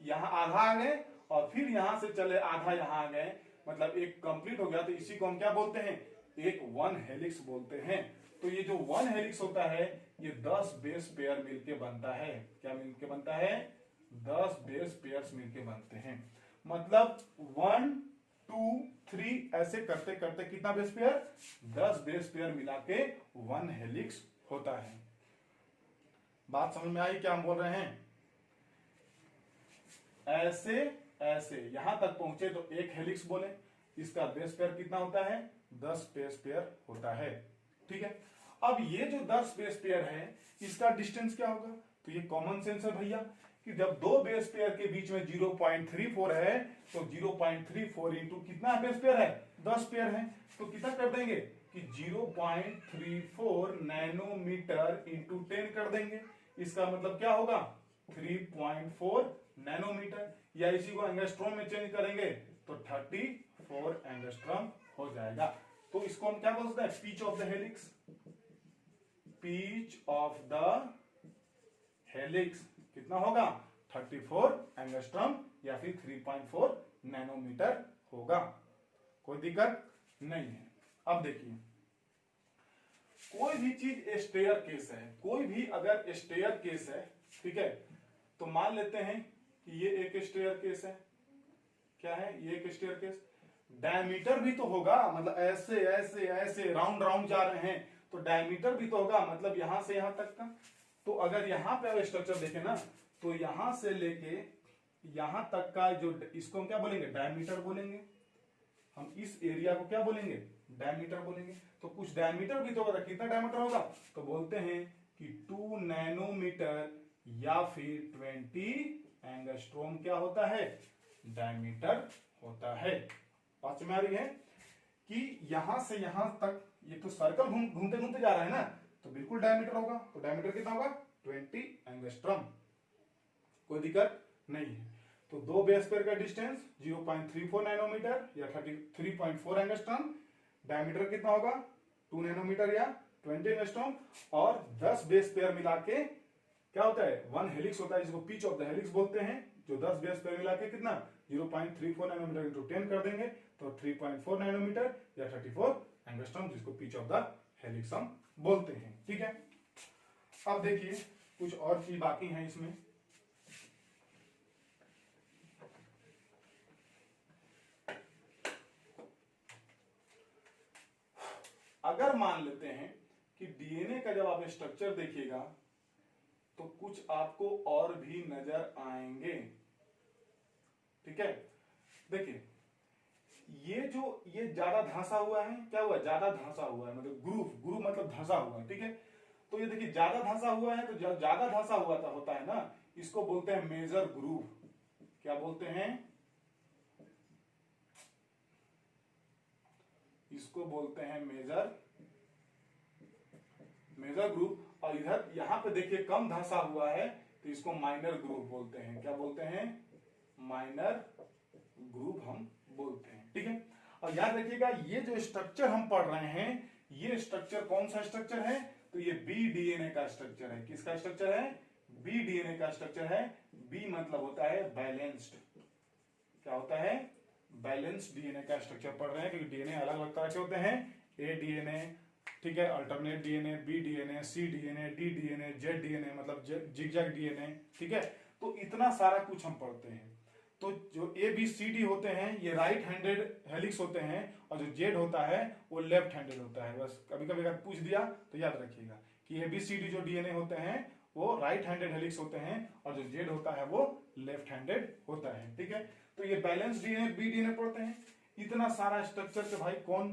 यहां आधा आ गए और फिर यहां से चले आधा यहां आ गए, मतलब एक कंप्लीट हो गया। तो इसी को हम क्या बोलते हैं? एक वन हेलिक्स बोलते हैं। तो ये जो वन हेलिक्स होता है, ये 10 बेस पेयर मिलके बनता है। क्या मिलके बनता है? 10 बेस पेयर्स मिलके बनते हैं। मतलब 1 2 3 ऐसे करते करते कितना बेस पेयर? 10 बेस पेयर मिला के वन हेलिक्स होता है। बात समझ में आई क्या हम बोल रहे हैं? ऐसे ऐसे यहां तक पहुंचे तो एक हेलिक्स बोले, इसका बेस पेयर कितना होता है? 10 बेस पेयर होता है। ठीक है, अब ये जो 10 बेस पेयर है, इसका डिस्टेंस क्या होगा? तो ये कॉमन सेंस है भैया, कि जब दो बेस पेयर के बीच में 0.34 है, तो 0.34 इंटू कितना बेस पेयर है? 10 पेयर है, तो कितना कर देंगे कि 0.34 नैनोमीटर इंटू 10 कर देंगे। इसका मतलब क्या होगा? 3.4 नैनोमीटर, या इसी को एंगस्ट्रॉम में चेंज करेंगे तो 34 एंगस्ट्रॉम हो जाएगा। तो इसको हम क्या बोलते हैं? Pitch of the helix. Pitch of the helix कितना होगा? 34 एंगस्ट्रॉम या फिर 3.4 नैनोमीटर होगा। कोई दिक्कत नहीं है। अब देखिए, कोई भी चीज स्टेयर केस है, कोई भी अगर स्टेयर केस है, ठीक है, तो मान लेते हैं कि ये एक स्टेयर केस है। क्या है ये? एक स्टेयर केस। डायमीटर भी तो होगा, मतलब ऐसे ऐसे ऐसे राउंड राउंड जा रहे हैं तो डायमीटर भी तो होगा, मतलब यहां से यहां तक का। तो अगर यहां पे स्ट्रक्चर देखें ना, तो यहां से लेके यहां तक का जो, इसको हम क्या बोलेंगे? डायमीटर बोलेंगे। हम इस एरिया को क्या बोलेंगे? डायमीटर बोलेंगे। तो कुछ डायमीटर भी तो होगा, कितना डायमीटर होगा? तो बोलते हैं कि 2 नैनोमीटर या फिर 20 एंगस्ट्रोम क्या होता है? डायमीटर होता है। पांच में आ रही है कि यहां से यहां तक ये तो सर्कल घूमते घूमते जा रहा है ना, तो बिल्कुल डायमीटर होगा। तो डायमीटर कितना होगा? 20 एंगस्ट्रॉम। कोई दिक्कत नहीं है। तो दो बेस पेयर का डिस्टेंस 0.34 नैनोमीटर या 33.4 एंगस्ट्रॉम। डायमीटर कितना होगा? 2 नैनोमीटर या 20 एंगस्ट्रॉम। और 10 बेस पेयर मिला के क्या होता है? 1 हेलिक्स होता है, जिसको पिच ऑफ द हेलिक्स बोलते हैं। जो 10 बेस पेयर मिला के कितना? 0.34 नैनोमीटर इंटू 10 कर देंगे तो 3.4 नैनोमीटर या 34 एंगस्ट्रॉम, जिसको पिच ऑफ द हेलिक्स हम बोलते हैं। ठीक है, अब देखिए कुछ और चीज बाकी है इसमें। अगर मान लेते हैं कि डीएनए का जब आप स्ट्रक्चर देखिएगा तो कुछ आपको और भी नजर आएंगे। ठीक है, देखिए ये ज्यादा धंसा हुआ है। क्या हुआ? ज्यादा धंसा हुआ है, मतलब ग्रूव मतलब धंसा हुआ है। ठीक है, तो ये देखिए ज्यादा धंसा हुआ है, तो ज्यादा धंसा हुआ होता है ना, इसको बोलते हैं मेजर ग्रूव। क्या बोलते हैं? इसको बोलते हैं मेजर ग्रूव। और इधर यहां पे देखिए कम धंसा हुआ है, तो इसको माइनर ग्रूव बोलते हैं। क्या बोलते हैं? माइनर ग्रूव हम बोलते हैं। ठीक है, और याद रखिएगा ये जो स्ट्रक्चर हम पढ़ रहे हैं, ये स्ट्रक्चर कौन सा स्ट्रक्चर है? तो ये बी डीएनए का स्ट्रक्चर है। किसका स्ट्रक्चर है? बी डीएनए का स्ट्रक्चर है। बी मतलब होता है बैलेंस्ड। क्या होता है? बैलेंस्ड डीएनए का स्ट्रक्चर पढ़ रहे हैं, क्योंकि डीएनए अलग अलग तरह के होते हैं। ए डीएनए, ठीक है, alternate DNA, B DNA, C DNA, D DNA, Z DNA मतलब जिगजैग डीएनए। ठीक है, तो इतना सारा कुछ हम पढ़ते हैं। तो जो ए बी सी डी होते हैं ये राइट हैंडेड हेलिक्स होते हैं, और जो जेड होता है वो लेफ्ट हैंडेड होता है। बस कभी कभी अगर पूछ दिया तो याद रखिएगा कि ए बी सी डी जो डीएनए होते हैं वो राइट हैंडेड हेलिक्स होते हैं, और जो जेड होता है वो लेफ्ट हैंडेड होता है। ठीक है, तो ये बैलेंस डीएनए, बी डीएनए पढ़ते हैं। इतना सारा स्ट्रक्चर से भाई कौन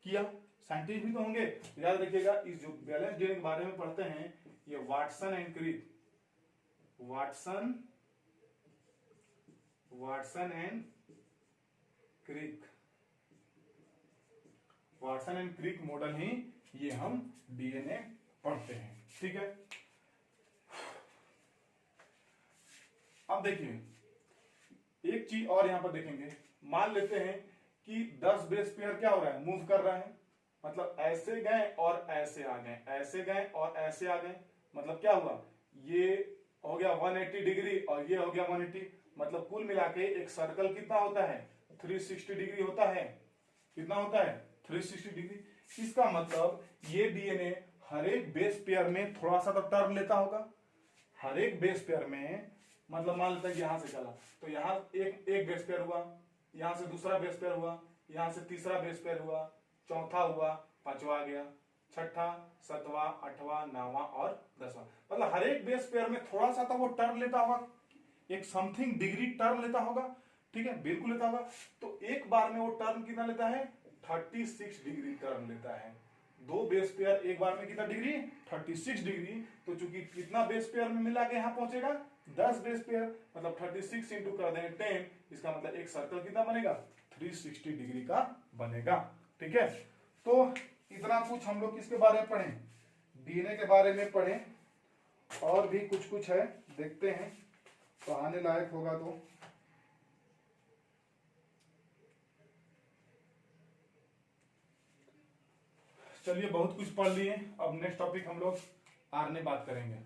किया? साइंटिस्ट भी तो होंगे। याद रखिएगा इस जो बैलेंस डीएनए के बारे में पढ़ते हैं, ये Watson and Crick, Watson and Crick model ही ये हम डीएनए पढ़ते हैं। ठीक है, अब देखिए एक चीज और यहां पर देखेंगे। मान लेते हैं कि 10 बेस पेयर क्या हो रहा है? मूव कर रहा है, मतलब ऐसे गए और ऐसे आ गए, ऐसे गए और ऐसे आ गए। मतलब क्या हुआ? ये हो गया 180 डिग्री और ये हो गया 180। मतलब कुल मिला के एक सर्कल कितना होता है? 360 डिग्री होता है। कितना होता है? 360 डिग्री। इसका मतलब ये डीएनए हर एक बेस पेयर में थोड़ा सा तो टर्न लेता होगा। हर एक बेस पेयर में, मतलब मान लेते हैं यहां से चला तो यहां एक बेस पेयर हुआ, यहां से दूसरा बेस पेयर हुआ, यहां से तीसरा बेस पेयर हुआ, चौथा हुआ, पांचवा आ गया, छठा, सातवां, आठवां, नौवां और 10वां। मतलब हर एक बेस पेयर में थोड़ा सा तो वो टर्न लेता होगा, एक समथिंग डिग्री टर्न लेता होगा। ठीक है, बिल्कुल लेता होगा। तो एक बार में वो टर्न कितना लेता है? 36 डिग्री टर्न लेता है। दो बेस पेयर एक बार में कितना डिग्री? 36 डिग्री। तो चूंकि कितना बेस पेयर में मिला के यहां पहुंचेगा? 10 बेस पेयर, मतलब 36 इंटू कर देंगे 10। इसका मतलब एक सर्कल कितना बनेगा? 360 डिग्री का बनेगा। ठीक है, तो इतना कुछ हम लोग किसके बारे में पढ़े? डीएनए के बारे में पढ़े। और भी कुछ है, देखते हैं पढ़ाने लायक होगा तो। चलिए बहुत कुछ पढ़ लिए, अब नेक्स्ट टॉपिक हम लोग आगे बात करेंगे।